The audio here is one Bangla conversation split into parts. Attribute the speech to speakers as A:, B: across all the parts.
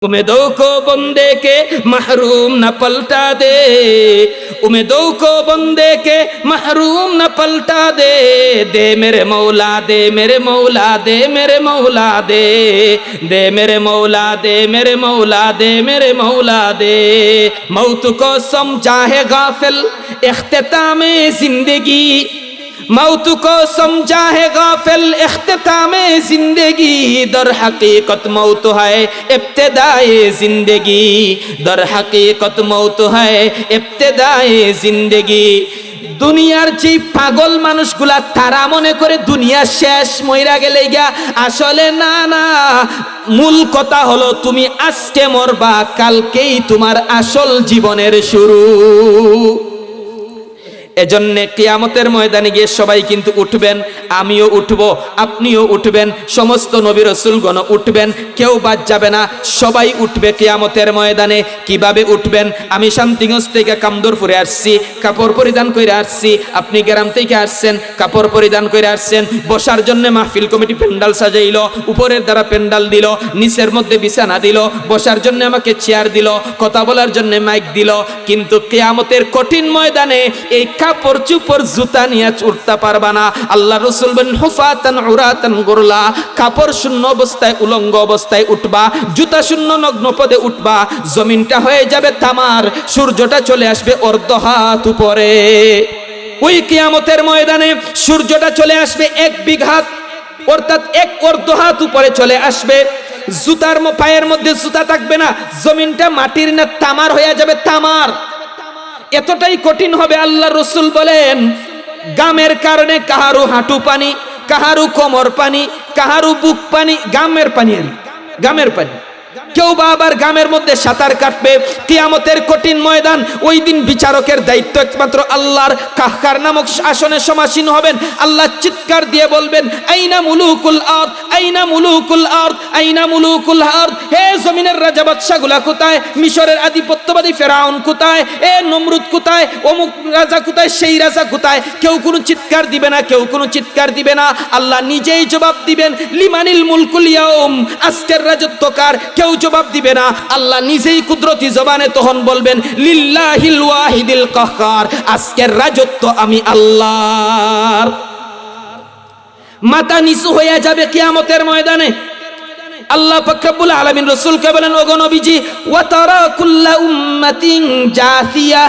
A: उम्मीदों को बंदे के महरूम न पलटा दे, उम्मीदों को बंदे के महरूम न पलटा दे, दे मेरे मौला दे मेरे मौला दे मेरे मौला दे, दे मेरे मौला दे मेरे मौला दे मेरे मौला दे। मौत को समझा है गाफिल इख्तितामे जिंदगी, मौत को समझा है गाफिल इख्तितामे जिंदगी, दर हकीकत मौत है इब्तिदाए जिंदगी, दर हकीकत मौत है इब्तिदाए जिंदगी। দুনিয়ার যে পাগল মানুষগুলা তারা মনে করে দুনিয়া শেষ, মইরা গেলে গিয়া, আসলে না না, মূল কথা হলো তুমি আজকে মরবা, কালকেই তোমার আসল জীবনের শুরু। এজন্য কিয়ামতের ময়দানে গিয়ে সবাই কিন্তু উঠবেন, আমিও উঠব, আপনিও উঠবেন, সমস্ত নবী রাসূলগণ উঠবেন, কেউ বাদ যাবে না, সবাই উঠবে কিয়ামতের ময়দানে। কিভাবে উঠবেন? আমি শান্তিগঞ্জ থেকে কামদুরপুরে আসছি, কাপড় পরিধান করে আসছি, আপনি গ্রাম থেকে আসছেন, কাপড় পরিধান করে আসছেন। বসার জন্য মাহফিল কমিটি প্যান্ডাল সাজাইল, উপরের দ্বারা প্যান্ডাল দিল, নিচের মধ্যে বিছানা দিল, বসার জন্য আমাকে চেয়ার দিল, কথা বলার জন্য মাইক দিল। কিন্তু কিয়ামতের কঠিন ময়দানে এই কাপড় চুপড় জুতা নিয়ে উঠতে পারবা না। আল্লাহ রাসূল বলেন হুফাতান উরাতান গুরলা, কাপড় শূন্য অবস্থায় উলঙ্গ অবস্থায় উঠবা, জুতা শূন্য নগ্ন পদে উঠবা, জমিনটা হয়ে যাবে তামার, সূর্যটা চলে আসবে অর্ধ হাত উপরে। ওই কিয়ামতের ময়দানে সূর্যটা চলে আসবে 1 বিঘাত, অর্থাৎ 1 অর্ধ হাত উপরে চলে আসবে। জুতার পায়ের মধ্যে জুতা থাকবে না, জমিনটা মাটির না তামার হয়ে যাবে, তামার। এতটাই কঠিন হবে। আল্লাহ রাসূল বলেন গামের কারণে কাহারু হাঁটু পানি, কাহারু কোমর পানি, কাহারু বুক পানি, গামের পানি, গামের পানি, কেউ বা আবার গামের মধ্যে সাঁতার কাটবে। কিয়ামতের কঠিন ময়দান, ওই দিন বিচারকের দায়িত্ব একমাত্র আল্লাহর। কাহকার নামক আসনে সমাসীন হবেন, আল্লাহ চিৎকার দিয়ে বলবেন আইনা মুলুকুল আরদ, আইনা মুলুকুল আরদ, আইনা মুলুকুল আরদ। হে জমিনের রাজা বাদশাগুলা কোথায়? মিশরের আধিপত্যবাদী ফেরাউন কোথায়? এ নমরুদ কোথায়? অমুক রাজা কোথায়? সেই রাজা কোথায়? কেউ কোনো চিৎকার দিবে না, কেউ কোনো চিৎকার দিবে না। আল্লাহ নিজেই জবাব দিবেন লিমানিল মুলকুল ইয়াউম, আজকের রাজত্ব কার? কেউ জবাব দিবে না। আল্লাহ নিজেই কুদরতি জবানে তখন বলবেন লিল্লাহিল ওয়াহিদিল কাহ্হার, আজকের রাজত্ব আমি আল্লাহর। মাথা নিচু হয়ে যাবে কিয়ামতের ময়দানে। আল্লাহ পাক রব্বুল আলামিন রাসূলকে বলেন ওগো নবীজি, ওয়া তারা কুল্লা উম্মাতিন জাসিয়া,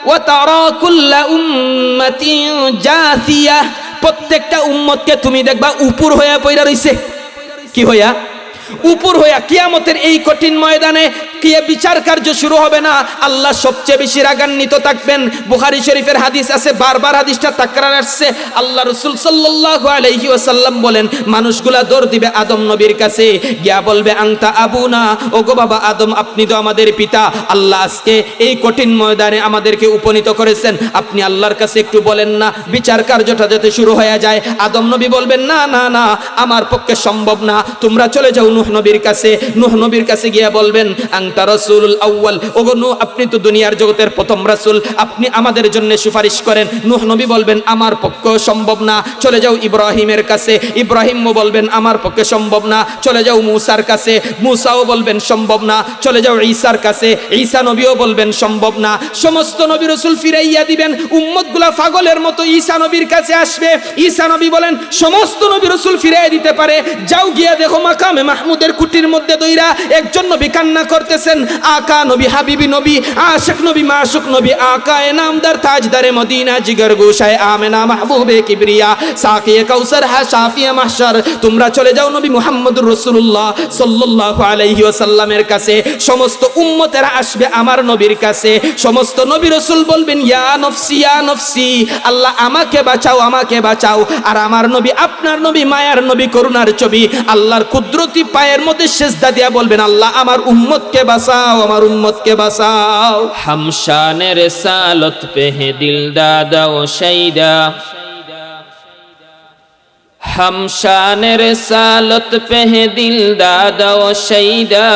A: ওয়া তারা কুল্লা উম্মাতিন জাসিয়া, প্রত্যেকটা উম্মতকে তুমি দেখবা উপর হয়ে পয়রা রইছে। কি হইয়া? উপর হইয়া। কিয়ামতের এই কঠিন ময়দানে কে বিচার কার্য শুরু হবে না, আল্লাহ সবচেয়ে বেশি রাগান্বিত থাকবেন। বুখারী শরীফের হাদিস আছে, বারবার হাদিসটা তাকরার আসছে। আল্লাহ রাসূল সাল্লাল্লাহু আলাইহি ওয়াসাল্লাম বলেন মানুষগুলা দৌড় দিবে আদম নবীর কাছে, গিয়া বলবে আনতা আবুনা, ওগো বাবা আদম আপনি তো আমাদের পিতা, আল্লাহ আজকে এই কঠিন ময়দানে আমাদেরকে উপনীত করেছেন, আপনি আল্লাহর কাছে একটু বলেন না বিচার কার্যটা যাতে শুরু হয়ে যায়। আদম নবী বলবেন না না না, আমার পক্ষে সম্ভব না, তোমরা চলে যাও নূহ নবীর কাছে। নূহ নবীর কাছে গিয়া বলবেন আনতা রাসূলুল আউয়াল, ওগো নূহ আপনি তো দুনিয়ার জগতের প্রথম রাসূল, আপনি আমাদের জন্য সুপারিশ করেন। নূহ নবী বলবেন আমার পক্ষে সম্ভব না, চলে যাও ইব্রাহিমের কাছে। ইব্রাহিমও বলবেন আমার পক্ষে সম্ভব না, চলে যাও মূসার কাছে। মূসাও বলবেন সম্ভব না, চলে যাও ঈসার কাছে। ঈসা নবীও বলবেন সম্ভব না। সমস্ত নবী রাসূল ফিরাইয়া দিবেন, উম্মতগুলা পাগলের মতো ঈসা নবীর কাছে আসবে। ঈসা নবী বলেন সমস্ত নবী রাসূল ফিরাইয়া দিতে পারে, যাও গিয়া দেখো মাকামে মাহমুদের কুটির মধ্যে দইরা একজন নবী কান্না করতেছেন, আকা নবী হাবিবি নবী আশিক নবী মাসুক নবী আকায়ে নামদার তাজদারে মদিনা জিগর গোশায়ে আমেনা মাহবুবে কিবরিয়া সাকিয়ে কাউসার হা শাফিয়ে মাহশর। তোমরা চলে যাও নবী মুহাম্মদুর রাসূলুল্লাহ সাল্লাল্লাহু আলাইহি ওয়াসাল্লামের কাছে। সমস্ত উম্মতেরা আসবে আমার নবীর কাছে। সমস্ত নবী রাসূল বলবেন ইয়া নফসি ইয়া নফসি, আল্লাহ আমাকে বাঁচাও আমাকে বাঁচাও। আর আমার নবী আপনার নবী মায়ার নবী করুণার ছবি, আল্লাহর কুদরতি পায়ের মধ্যে সেজদা দিয়া বলবেন আল্লাহ আমার উম্মতকে বাঁচাও, আমার উম্মতকে বাঁচাও।
B: हम शान रिसालत पे है दिल दादा व शहीदा, हम शान रिसालत पे है दिल दादा व शहीदा,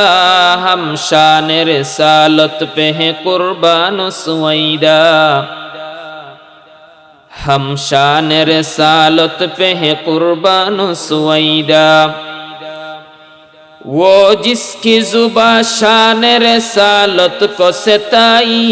B: हम शान रिसालत पे है कुर्बान सुवैदा, हम शान रिसालत पे है कुर्बान सुवैदा। वो जिसकी जुबा शान रसालत को सताई,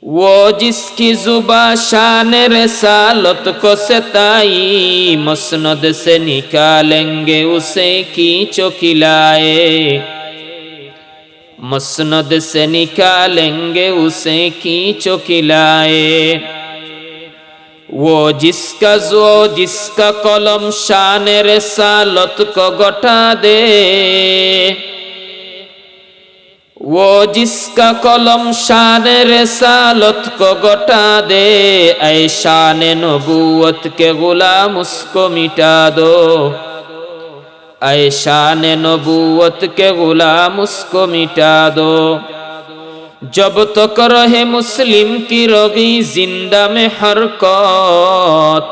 B: वो जिसकी जुबा शान रसालत को सताई, मसनद से निकालेंगे उसे कीचो खिलाए, मसनद से निकालेंगे उसे कीचो खिलाए। वो जिसका कलम शान रसालत को गटा दे, वो जिसका कलम शान रसालत को गटा दे, ऐ शान नबूवत के गुलाम उसको मिटा दो, ऐ शान नबूवत के गुलाम उसको मिटा दो। जब तक रहे मुस्लिम की रोगी जिंदा में हरकत,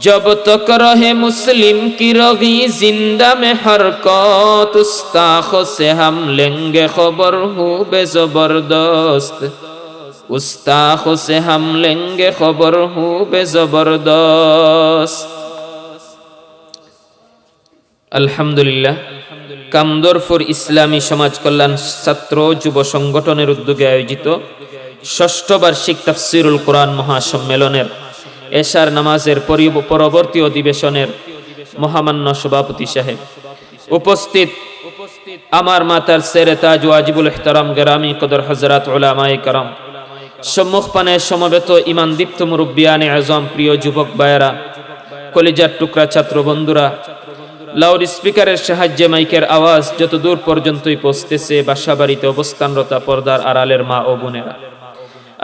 B: जब तक रहे मुस्लिम की रोगी जिंदा में हरकत, उस्ताखों से हम लेंगे खबर हूँ बेजबरदस्त, उस्ताखों से हम लेंगे खबर हूँ बेजबरदस्त। আলহামদুলিল্লাহ, কামদরপুর ইসলামী সমাজ কল্যাণ ছাত্র যুব সংগঠনের উদ্যোগে আয়োজিত ষষ্ঠ বার্ষিক তাফসিরুল কোরআন মহাসম্মেলনের এশার নামাজের পরবর্তী অধিবেশনের মহামান্য সভাপতি সাহেব, উপস্থিত আমার মাতার সেরে তাজ ওয়াজিবুল ইহতারাম গরামি কদর হযরত উলামায়ে کرام, সম্মুখপানে সমবেত ঈমান দীপ্ত মুরব্বিয়ানে আযম, প্রিয় যুবক ভাইয়েরা, কলিজার টুকরা ছাত্র বন্ধুরা, লাউড স্পিকারের সাহায্যে মাইকের আওয়াজ যত দূর পর্যন্তই পৌঁছতেছে, বাসাবাড়িতে অবস্থানরত পর্দার আড়ালের মা ও বোনেরা,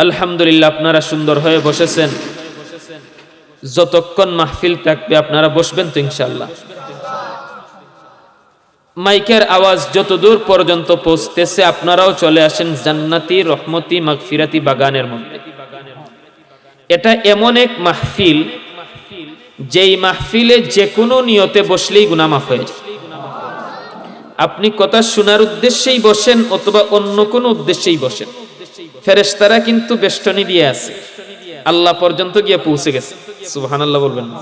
B: আলহামদুলিল্লাহ আপনারা সুন্দর হয়ে বসেছেন। যতক্ষণ মাহফিল থাকবে আপনারা বসবেন তো ইনশাআল্লাহ। মাইকের আওয়াজ যত দূর পর্যন্ত পৌঁছতেছে আপনারাও চলে আসেন জান্নাতি রহমতি মাগফিরাতি বাগানের মধ্যে। এটা এমন এক মাহফিল যেই মাহফিলে যে কোনো নিয়তে বসলেই গুনাহ মাফ হয়ে যায়। আপনি কথা শোনার উদ্দেশ্যেই বসেন অথবা অন্য কোনো উদ্দেশ্যেই বসেন, ফেরেশতারা কিন্তু বেষ্টনী দিয়ে আছে, আল্লাহ পর্যন্ত গিয়ে পৌঁছে গেছে। সুবহানাল্লাহ বলবেন না?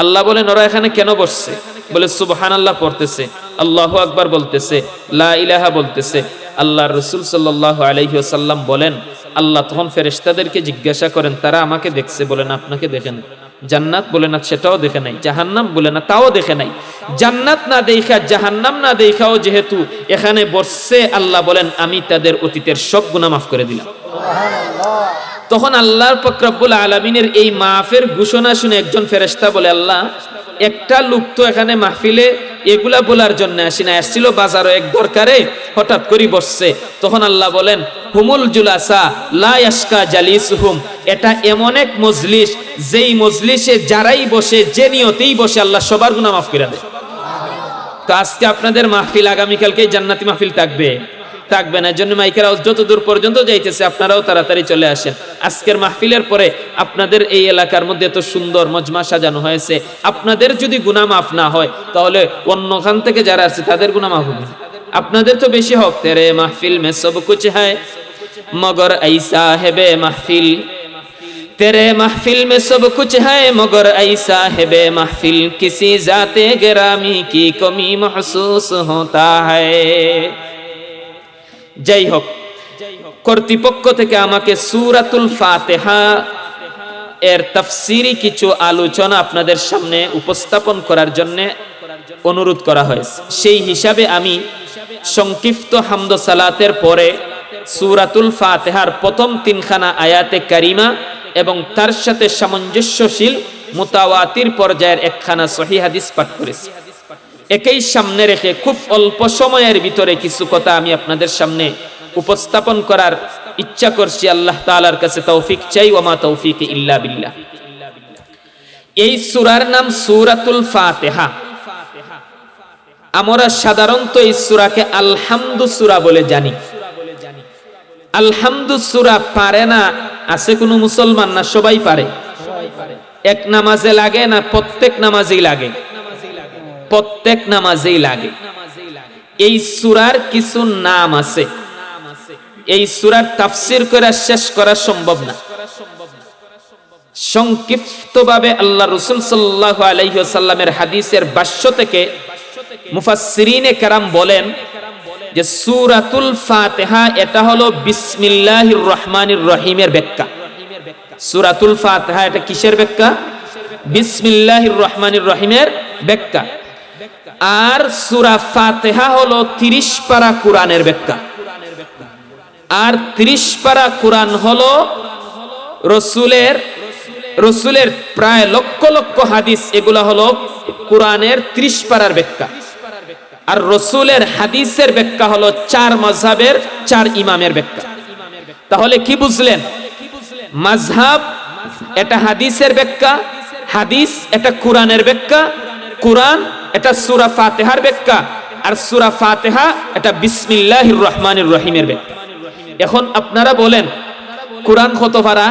B: আল্লাহ বলেন ওরা এখানে কেন বসছে? বলে সুবহানাল্লাহ পড়তেছে, আল্লাহু আকবার বলতেছে, লা ইলাহা বলতেছে। আল্লাহর রাসূল সাল্লাল্লাহু আলাইহি ওয়াসাল্লাম বলেন, আল্লাহ তখন ফেরেশতাদেরকে জিজ্ঞাসা করেন, তারা আমাকে দেখছে? বলে না, আপনাকে দেখে না। জান্নাত? বলে না, সেটাও দেখে নাই। জাহান্নাম? বলে না, তাও দেখে নাই। জান্নাত না দেখা, জাহান্নাম না দেখাও যেহেতু এখানে বসছে, আল্লাহ বলেন আমি তাদের অতীতের সব গুনাহ মাফ করে দিলাম। তখন আল্লাহর পাক রব্বুল আলামিনের এই মাফের ঘোষণা শুনে একজন ফেরেশতা বলে, আল্লাহ, একটা লোক তো এখানে মাহফিলে এগুলা বলার জন্য আসি না, আসছিল বাজারও এক দরকারে, হঠাৎ করে বসছে। তখন আল্লাহ বলেন, হুমুল জুলাসা লা ইয়াশকা জালিসুহুম, এটা এমন এক মজলিস যেই মজলিসে যারাই বসে, যে নিয়তেই বসে, আল্লাহ সবার গুনাহ মাফ করে দেয়। তো আজকে আপনাদের মাহফিল, আগামীকালকে জান্নাতি মাহফিল থাকবে থাকবে না। এর জন্য মাইকের আওয়াজ যত দূর পর্যন্ত যাইতেছে আপনারাও তাড়াতাড়ি চলে আসেন। আজকের মাহফিলের পরে আপনাদের এই এলাকার মধ্যে এত সুন্দর মজমা সাজানো হয়েছে, আপনাদের যদি গুনাহ মাফ না হয় তাহলে অন্যখান থেকে যারা আছে তাদের গুনাহ মাফ হবে। আপনাদের তো বেশি হোক। তেরে মাহফিল মে সব কুছ হ্যায় মগর ऐसा है बेमहफिल, तेरे महफिल में सब कुछ है मगर ऐसा है बेमहफिल, किसी जाते गिरामी की कमी महसूस होता है। যাই হোক, কর্তৃপক্ষ থেকে আমাকে সূরাতুল ফাতিহা এর তাফসিরি কিছু আলোচনা আপনাদের সামনে উপস্থাপন করার জন্য অনুরোধ করা হয়েছে। সেই হিসাবে আমি সংক্ষিপ্ত হামদ সালাতের পরে সূরাতুল ফাতিহার প্রথম তিনখানা আয়াতে কারিমা এবং তার সাথে সামঞ্জস্যশীল মুতাওয়াতির পর্যায়ের একখানা সহিহ হাদিস পাঠ করেছি। একই সামনে রেখে খুব অল্প সময়ের ভিতরে কিছু কথা আমি আপনাদের সামনে উপস্থাপন করার ইচ্ছা করছি। আল্লাহ তাআলার কাছে তৌফিক চাই, ওয়া মা তৌফিকি ইল্লা বিল্লাহ। এই সূরার নাম সূরাতুল ফাতিহা। আমরা সাধারণত এই সূরাকে আলহামদু সূরা বলে জানি। আলহামদু সূরা পারে না আছে কোনো মুসলমান? না, সবাই পারে। এক নামাজে লাগে না? প্রত্যেক নামাজেই লাগে। প্রত্যেক নামাজেই লাগে। এই সূরার কিছু নাম আছে, এই সূরার তাফসীর করা শেষ করা সম্ভব না। সংক্ষিপ্তভাবে আল্লাহ রাসূল সাল্লাল্লাহু আলাইহি ওয়াসাল্লামের হাদিসের ভাষ্য থেকে মুফাসসিরিনে কেরাম বলেন যে সূরাতুল ফাতিহা এটা হলো বিসমিল্লাহির রহমানির রহিমের ব্যাখ্যা। সূরাতুল ফাতিহা এটা কিসের ব্যাখ্যা? বিসমিল্লাহির রহমানির রহিমের ব্যাখ্যা। আর সূরা ফাতিহা হলো 30 পারা কোরআনের ব্যাখ্যা। আর 30 পারা কোরআন হলো রসুলের প্রায় লক্ষ লক্ষ হাদিস, এগুলা হলো কোরআনের 30 পারার ব্যাখ্যা। আর রসুলের হাদিসের ব্যাখ্যা হলো 4 মাযহাবের 4 ইমামের ব্যাখ্যা। তাহলে কি বুঝলেন? মাযহাব এটা হাদিসের ব্যাখ্যা, হাদিস এটা কোরআনের ব্যাখ্যা, কোরআন এটা সূরা ফাতিহার ব্যাখ্যা, আর সূরা ফাতিহা এটা বিসমিল্লাহির রহমানির রহিমের ব্যাখ্যা। এখন আপনারা বলেন কোরআন কত পারা?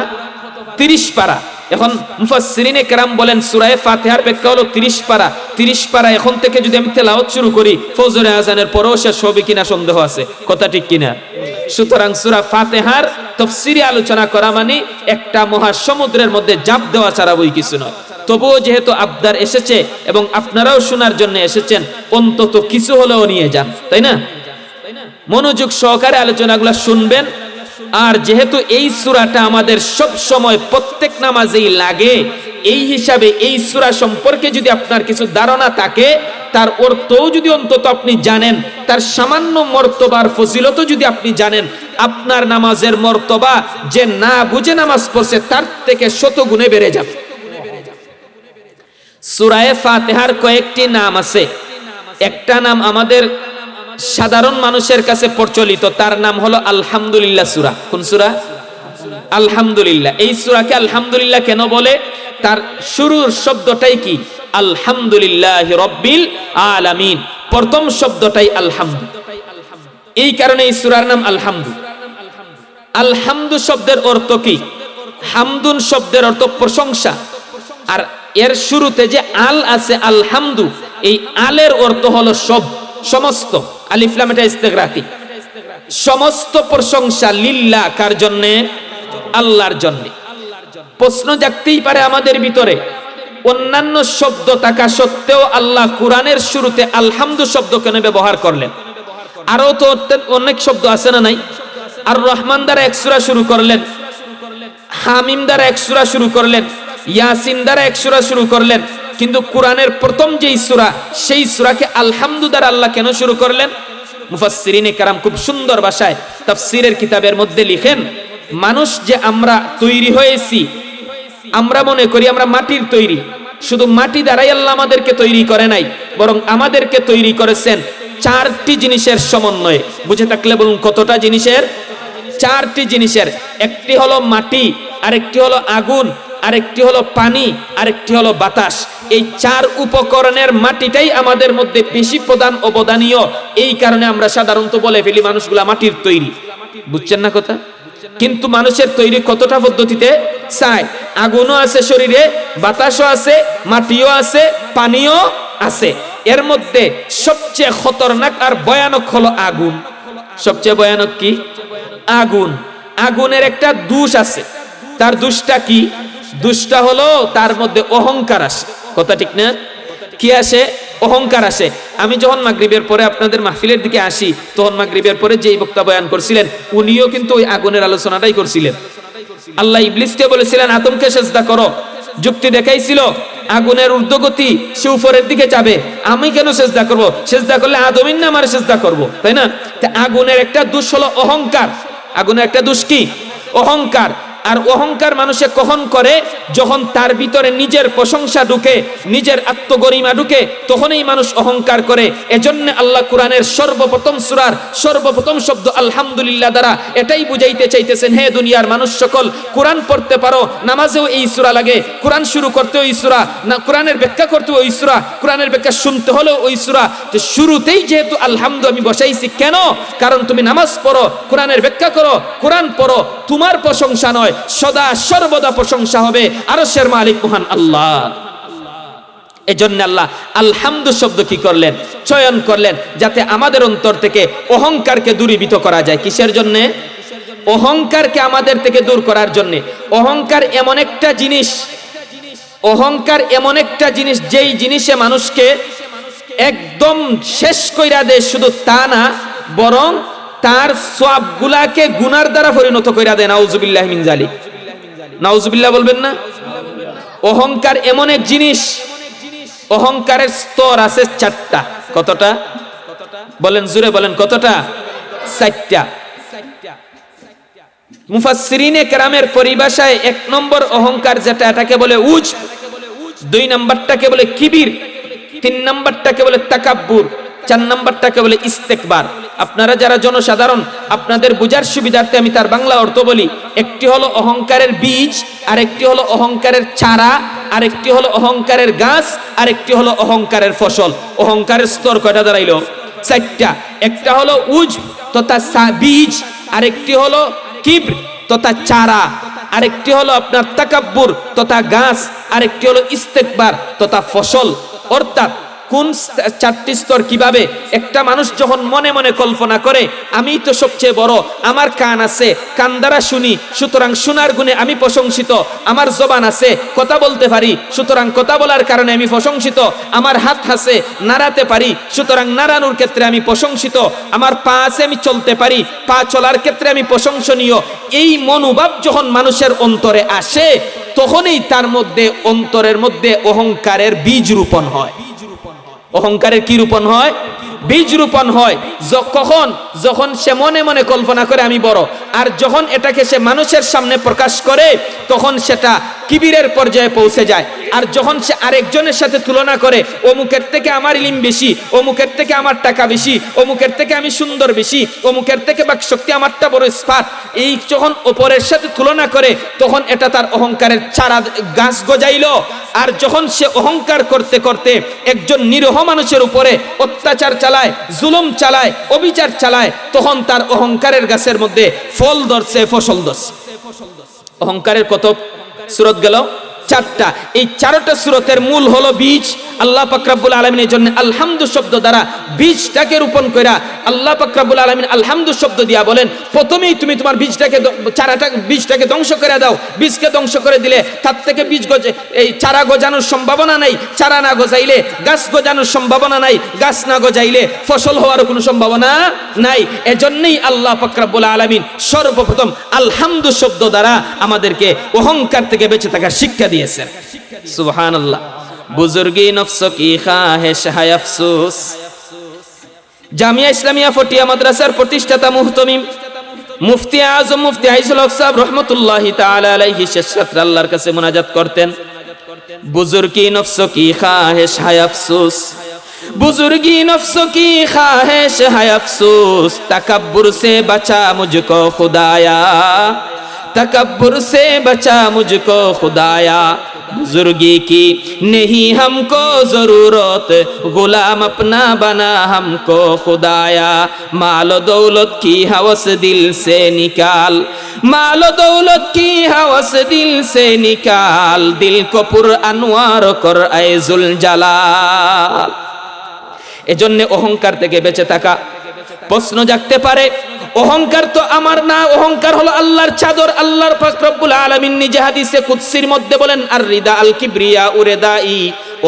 B: 30 পারা। এখন মুফাসসিরিনে কেরাম বলেন সূরা ফাতিহার ব্যাখ্যা হলো 30 পারা। 30 পারা এখন থেকে যদি আমি তেলাওয়াত শুরু করি ফজরে আজানের পরেও শেষ হবে কিনা সন্দেহ আছে, কথা ঠিক কিনা? সুতরাং সূরা ফাতিহার তাফসীরি আলোচনা করা মানে একটা মহাসমুদ্রের মধ্যে জাপ দেওয়া ছাড়া বই কিছু নয়। তবুও যেহেতু আবদার এসেছে এবং আপনারাও শোনার জন্য এসেছেন, অন্তত কিছু হলেও নিয়ে যান, তাই না? মনোযোগ সহকারে আলোচনাগুলো শুনবেন। আর যেহেতু এই সূরাটা আমাদের সব সময় প্রত্যেক নামাজেই লাগে, এই হিসাবে এই সূরা সম্পর্কে যদি আপনার কিছু ধারণা থাকে, তার অর্থও যদি অন্তত আপনি জানেন, তার সামান্য মর্তবার ফজিলতও যদি আপনি জানেন, আপনার নামাজের মর্তবা যে না বুঝে নামাজ পড়ছে তার থেকে 100 গুণে বেড়ে যাবে। সূরা ফাতিহার কয়েকটি নাম আছে। একটা নাম আমাদের সাধারণ মানুষের কাছে প্রচলিত, তার নাম হলো আলহামদুলিল্লাহ সূরা। কোন সূরা? আলহামদুলিল্লাহ। এই সূরাকে আলহামদুলিল্লাহ কেন বলে? তার শুরুর শব্দটাই কি? আলহামদুলিল্লাহি রাব্বিল আলামিন। প্রথম শব্দটাই আলহামদু। এই কারণে এই সূরার নাম আলহামদু। আলহামদু শব্দের অর্থ কি? হামদুন শব্দের অর্থ প্রশংসা। আর এর শুরুতে যে আল আছে আলহামদু, এই আলের অর্থ হলো সব, সমস্ত। আলিফ লাম এটা ইস্তিগরাকি। সমস্ত প্রশংসা লিল্লাহ, কার জন্য? আল্লাহর জন্য। প্রশ্ন জাগতেই পারে আমাদের ভিতরে, অন্যান্য শব্দ থাকা সত্ত্বেও আল্লাহ কোরআনের শুরুতে আলহামদু শব্দ কেন ব্যবহার করলেন? আরো তো অনেক শব্দ আছে না নাই? আর রহমান দ্বারা এক সূরা শুরু করলেন, হামিম দ্বারা এক সূরা শুরু করলেন, ইয়াসিন দ্বারা এক সূরা শুরু করলেন, কিন্তু কোরআনের প্রথম যেই সূরা সেই সূরাকে আলহামদু দ্বারা আল্লাহ কেন শুরু করলেন? মুফাসসিরিনে কেরাম খুব সুন্দর ভাষায় তাফসীরের কিতাবের মধ্যে লিখেন, মানুষ যে আমরা তৈরি হয়েছি, আমরা মনে করি আমরা মাটির তৈরি। শুধু মাটি দ্বারাই আল্লাহ আমাদেরকে তৈরি করে নাই, বরং আমাদেরকে তৈরি করেছেন 4টি জিনিসের সমন্বয়ে। বুঝে থাকলে বলুন কতটা জিনিসের? 4টি জিনিসের। একটি হলো মাটি, আরেকটি হলো আগুন, আরেকটি হলো পানি, আরেকটি হলো বাতাস। এই 4 উপকরণের মাটিটাই আমাদের মধ্যে বেশি প্রধান অবদানীয়। এই কারণে আমরা সাধারণত বলে ফেলি মানুষগুলা মাটির তৈরি। বুঝছেন না কথা? কিন্তু মানুষের তৈরি কতটা পদ্ধতিতে চায়। আগুনও আছে শরীরে, বাতাসও আছে, মাটিও আছে, পানিও আছে। এর মধ্যে সবচেয়ে খতরনাক আর ভয়ানক হলো আগুন। সবচেয়ে ভয়ানক কি? আগুন। আগুনের একটা দোষ আছে। তার দোষটা কি? দোষটা হলো তার মধ্যে অহংকার আসে। কথা ঠিক না? কি আসে? অহংকার আসে। আমি যখন মাগরিবের পরে আপনাদের মাহফিলের দিকে আসি, তখন মাগরিবের পরে যেই বক্তা বয়ান করছিলেন উনিও কিন্তু ওই আগুনের আলোচনাটাই করছিলেন। আল্লাহ ইবলিসকে বলেছিলেন আদমকে সেজদা করো, যুক্তি দেখাইছিল আগুনের ঊর্ধ্বগতি, সে উপরের দিকে যাবে, আমি কেন সেজদা করব? সেজদা করলে আদমিন না আমার সেজদা করব, তাই না? আগুনের একটা দোষ হলো অহংকার। আগুনের একটা দোষ কি? অহংকার। আর অহংকার মানুষে কখন করে? যখন তার ভিতরে নিজের প্রশংসা ঢুকে, নিজের আত্মগরিমা ঢুকে, তখনই মানুষ অহংকার করে। এজন্য আল্লাহ কোরআনের সর্বপ্রথম সূরার সর্বপ্রথম শব্দ আলহামদুলিল্লাহ দ্বারা এটাই বুঝাইতে চাইতেছেন, হে দুনিয়ার মানুষ সকল, কোরআন পড়তে পারো, নামাজেও এই সূরা লাগে, কোরআন শুরু করতে ওই সূরা, না কোরআনের ব্যাখ্যা করতে ওই সূরা, কোরআনের ব্যাখ্যা শুনতে হলেও ওই সূরা। তো শুরুতেই যেহেতু আলহামদু আমি বসাইছি, কেন? কারণ তুমি নামাজ পড়ো, কোরআনের ব্যাখ্যা করো, কোরআন পড়ো, তোমার প্রশংসা নয়, সদা সর্বদা প্রশংসা হবে আরশের মালিক মহান আল্লাহ। এজন্য আল্লাহ আলহামদু শব্দ কি করলেন? চয়ন করলেন, যাতে আমাদের অন্তর থেকে অহংকারকে দূরীভূত করা যায়। কিসের জন্য?
A: অহংকারকে আমাদের থেকে দূর করার জন্য। অহংকার এমন একটা জিনিস, অহংকার এমন একটা জিনিস যেই জিনিসে মানুষকে একদম শেষ কইরা দেয়। শুধু তা না, বরং তার সওয়াবগুলাকে গুনার দ্বারা পরিণত কইরা দেয়। নাউজুবিল্লাহ মিন জালিক। নাউজুবিল্লাহ বলবেন না? অহংকার এমন এক জিনিস, অহংকারের স্তর আছে 4টা। কতটা বলেন, জোরে বলেন, কতটা? 4টা। মুফাসসিরিনে কেরামের পরিভাষায় 1 নম্বর অহংকার যেটা, এটাকে বলে উজ, 2 নম্বরটাকে বলে কিবির, 3 নম্বরটাকে বলে তাকাব্বুর, 4 নম্বরটাকে বলে ইস্তেকবার। আপনারা যারা জনসাধারণ, আপনাদের বুঝার সুবিধার্থে আমি তার বাংলা অর্থ বলি। একটি হলো অহংকারের বীজ, আর একটি হলো অহংকারের চারা, আর একটি হলো অহংকারের গাছ, আর একটি হলো অহংকারের ফসল। অহংকারের স্তর কয়টা দাঁড়াইলো? 4টা। একটা হলো উজ তথা বীজ, আরেকটি হলো কিব্র তথা চারা, আরেকটি হলো আপনার তাকাব্বুর তথা গাছ, আরেকটি হলো ইস্তেকবার তথা ফসল। অর্থাৎ কোন 4টি স্তর কিভাবে? একটা মানুষ যখন মনে মনে কল্পনা করে আমি তো সবচেয়ে বড়, আমার কান আছে, কান দ্বারা শুনি, সুতরাং শোনার গুণে আমি প্রশংসিত। আমার জবান আছে, কথা বলতে পারি, সুতরাং কথা বলার কারণে আমি প্রশংসিত। আমার হাত আছে, নাড়াতে পারি, সুতরাং নাড়ানোর ক্ষেত্রে আমি প্রশংসিত। আমার পা আছে, আমি চলতে পারি, পা চলার ক্ষেত্রে আমি প্রশংসনীয়। এই মনোভাব যখন মানুষের অন্তরে আসে, তখনই তার মধ্যে, অন্তরের মধ্যে অহংকারের বীজ রোপণ হয়। অহংকারের কি রোপণ হয়? বীজ রোপণ হয়। কখন? যখন সে মনে মনে কল্পনা করে আমি বড়, আর যখন এটাকে সে মানুষের সামনে প্রকাশ করে, তখন সেটা কিবিরের পর্যায়ে পৌঁছে যায়। আর যখন সে আরেকজনের সাথে তুলনা করে, অমুকের থেকে আমার ইলম বেশি, অমুকের থেকে আমার টাকা বেশি, অমুকের থেকে আমি সুন্দর বেশি, অমুকের থেকে বাকশক্তি আমারটা বড় স্পাট, এই যখন অপরের সাথে তুলনা করে, তখন এটা তার অহংকারের চারা গাছ গজাইল। আর যখন সে অহংকার করতে করতে একজন নিরীহ মানুষের উপরে অত্যাচার চালায়, জুলুম চালায়, অবিচার চালায়, তখন তার অহংকারের গাছের মধ্যে ফল ধরছে, ফসল ধরছে। অহংকারের কত সূরত গেল? 4টা। এই 4টা সূরতের মূল হলো বীজ। আল্লাহ পাক রব্বুল আলামিনের জন্য আলহামদু শব্দ দ্বারা বীজটাকে রোপণ কইরা আল্লাহ পাক রব্বুল আলামিন আলহামদু শব্দ দিয়া বলেন, প্রথমেই তুমি তোমার বীজটাকে ধ্বংস করে দাও। বীজকে ধ্বংস করে দিলে তার থেকে বীজ গজে, এই চারা গজানোর সম্ভাবনা নাই। চারা না গজাইলে গাছ গজানোর সম্ভাবনা নাই। গাছ না গজাইলে ফসল হওয়ারও কোনো সম্ভাবনা নাই। এজন্যই আল্লাহ পাক রব্বুল আলামিন সর্বপ্রথম আলহামদু শব্দ দ্বারা আমাদেরকে অহংকার থেকে বেঁচে থাকার শিক্ষা দিয়েছেন। সুবহানাল্লাহ। বুজুর্গি নফস কি খাহেশ হায় আফসোস। জামিয়া ইসলামিয়া ফটিয়া মাদ্রাসার প্রতিষ্ঠাতা মুহতমিম মুফতি আজম মুফতি আইসুল হক সাহেব রহমতুল্লাহি তাআলা আলাইহি শেষ রাতে আল্লাহর কাছে মুনাজাত করতেন, বুজুর্গি নফস কি খাহেশ হায় আফসোস, বুজুর্গি নফস কি খাহেশ হায় আফসোস, তকব্বুর से बचा मुझको खुदाया, तकब्बुर से बचा मुझको खुदाया, बुजुर्गी की नहीं हमको जरूरत, गुलाम अपना बना हमको खुदाया, मालो दौलत की हवस दिल से निकाल, मालो दौलत की हवस दिल से निकाल, दिल को पुर अनवार कर ऐ जुल जलाल। এজন্য অহংকার থেকে বেঁচে থাকা। প্রশ্ন জাগতে পারে, অহংকার তো আমার না, অহংকার হলো আল্লাহর চাদর। আল্লাহর পাক রব্বুল আলামিন নিজে হাদিসে কুদসির মধ্যে বলেন, আর রিদা আল কিবরিয়া উরেদাই,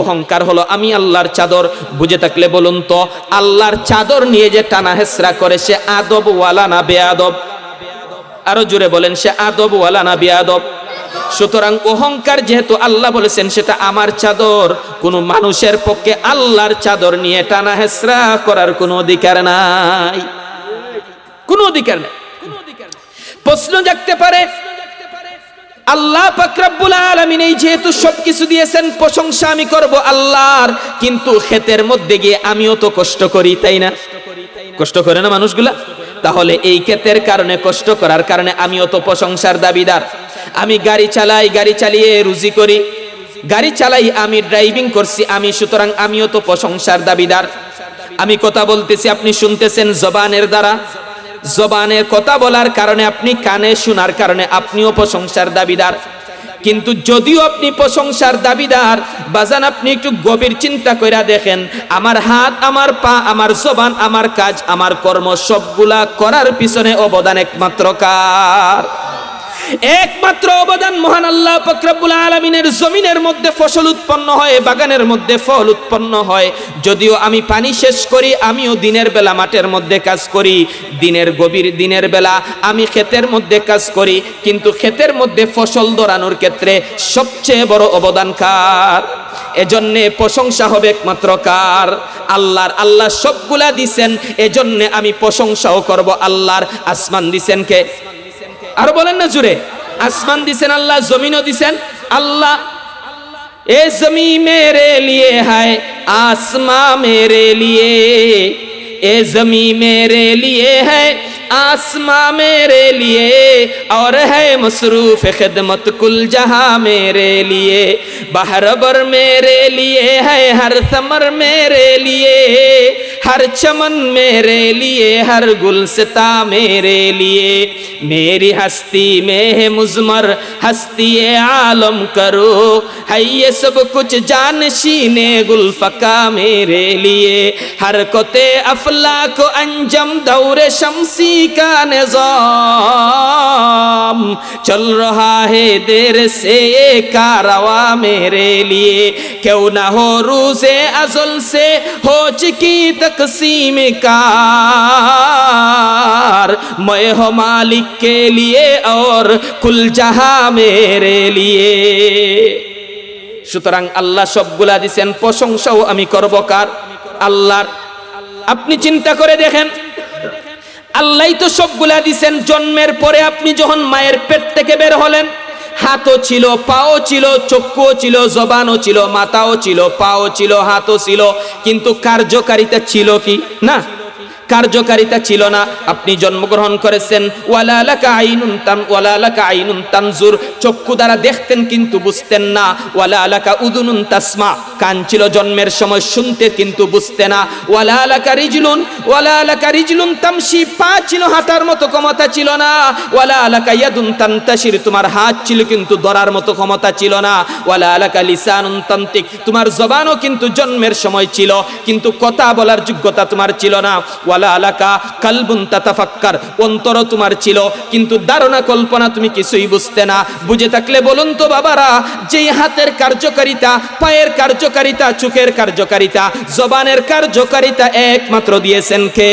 A: অহংকার হলো আমি আল্লাহর চাদর। বুঝে থাকলে বলুন তো, আল্লাহর চাদর নিয়ে যে টানা হেসরা করে, সে আদব ওয়ালা না বেয়াদব? আরো জোরে বলেন, সে আদব ওয়ালা না বেয়াদব? সুতরাং অহংকার যেহেতু আল্লাহ বলেছেন সেটা আমার চাদর, কোনো মানুষের পক্ষে আল্লাহর চাদর নিয়ে টানা হেসরা করার কোনো অধিকার নাই, কোনো অধিকার নেই। প্রশ্ন জাগতে পারে, আল্লাহ পাক রব্বুল আলামিন এই যেহেতু সবকিছু দিয়েছেন, প্রশংসা আমি করব আল্লাহর, কিন্তু ক্ষেতের মধ্যে গিয়ে আমিও তো কষ্ট করি, তাই না? কষ্ট করে না মানুষগুলা? তাহলে এই ক্ষেতের কারণে, কষ্ট করার কারণে আমিও তো প্রশংসার দাবিদার। আমি গাড়ি চালাই, গাড়ি চালিয়ে রুজি করি, গাড়ি চালাই, আমি ড্রাইভিং করছি আমি, সুতরাং আমিও তো প্রশংসার দাবিদার। আমি কথা বলতেছি, আপনি শুনতেছেন জবানের দ্বারা, জবানের কথা বলার কারণে, আপনি কানে শোনার কারণে আপনিও প্রশংসার দাবিদার। কিন্তু যদিও আপনি প্রশংসার দাবিদার বাজান, আপনি একটু গভীর চিন্তা কইরা দেখেন, আমার হাত, আমার পা, আমার জবান, আমার কাজ, আমার কর্ম সবগুলা করার পিছনে অবদান একমাত্র কার? একমাত্র অবদান মহান আল্লাহ পাক রব্বুল আলামিনের। জমিনের মধ্যে ফসল উৎপন্ন হয়, বাগানের মধ্যে ফল উৎপন্ন হয়। যদিও আমি পানি শেষ করি, আমিও দিনের বেলা মাঠের মধ্যে কাজ করি, দিনের বেলা আমি ক্ষেতের মধ্যে কাজ করি, কিন্তু ক্ষেতের মধ্যে ফসল ধরানোর ক্ষেত্রে সবচেয়ে বড় অবদান কার? এজন্যে প্রশংসা হবে একমাত্র কার? আল্লাহর। আল্লাহ সবগুলা দিছেন, এজন্যে আমি প্রশংসাও করব আল্লাহর। আসমান দিছেন কে? আর বলেন না জুড়ে। আসমান দিছেন আল্লাহ, জমিনও দিছেন আল্লাহ। এ জমি মেরে লিয়ে হায়, आसमां मेरे लिए, ए जमी मेरे लिए है, आसमां मेरे लिए, और है मसरूफ खिदमत कुल जहां मेरे लिए। बहर बर मेरे लिए है, हर समर मेरे लिए, हर चमन मेरे लिए, हर गुलसिता मेरे लिए। मेरी हस्ती में है मुज़मर, हस्ती आलम करो, है ये सब कुछ जानशीने गुलफका मेरे लिए। हर कोते अफला को अंजम दौरे शमसी का निज़ाम, चल रहा है देर से ये कारवा मेरे लिए। क्यों ना हो रूज़े अज़ल से हो चुकी तक़सीम कार, मैं हो मालिक के लिए और कुल जहां मेरे लिए। সুতরাং আল্লাহ সবগুলা দিছেন, প্রশংসাও আমি করব কার? আল্লাহর। আপনি চিন্তা করে দেখেন, আল্লাহই তো সবগুলা দিছেন। জন্মের পরে আপনি যখন মায়ের পেট থেকে বের হলেন, হাতও ছিল, পাও ছিল, চক্ষুও ছিল, জবানও ছিল, মাথাও ছিল, পাও ছিল, হাতও ছিল, কিন্তু কার্যকারিতা ছিল কি? না, কার্যকারিতা ছিল না। আপনি জন্মগ্রহণ করেছেন, ওয়ালা লাকা আইনুন তানজুর, চক্ষু দ্বারা দেখতেন কিন্তু বুঝতেন না। ওয়ালা লাকা উদুনুন তাসমা, কান ছিল জন্মের সময়, শুনতে কিন্তু বুঝতে না। ওয়ালা লাকা রিজলুন তামশি, পা ছিল, হাঁটার মতো ক্ষমতা ছিল না। ওয়ালা লাকা ইয়াদুন তানতাশির, তোমার হাত ছিল কিন্তু ধরার মতো ক্ষমতা ছিল না। ওয়ালা লাকা লিসানুন তানতিক, তোমার জবানও কিন্তু জন্মের সময় ছিল, কিন্তু কথা বলার যোগ্যতা তোমার ছিল না। ওয়ালা আলাকা কালবুন তাতাফাক্কার, অন্তর তোমার ছিল, কিন্তু ধারণা কল্পনা তুমি কিছুই বুঝতে না। বুঝে থাকলে বলুন তো বাবারা, যেই হাতের কার্যকারিতা, পায়ের কার্যকারিতা, চোখের কার্যকারিতা, জবানের কার্যকারিতা একমাত্র দিয়েছেন কে?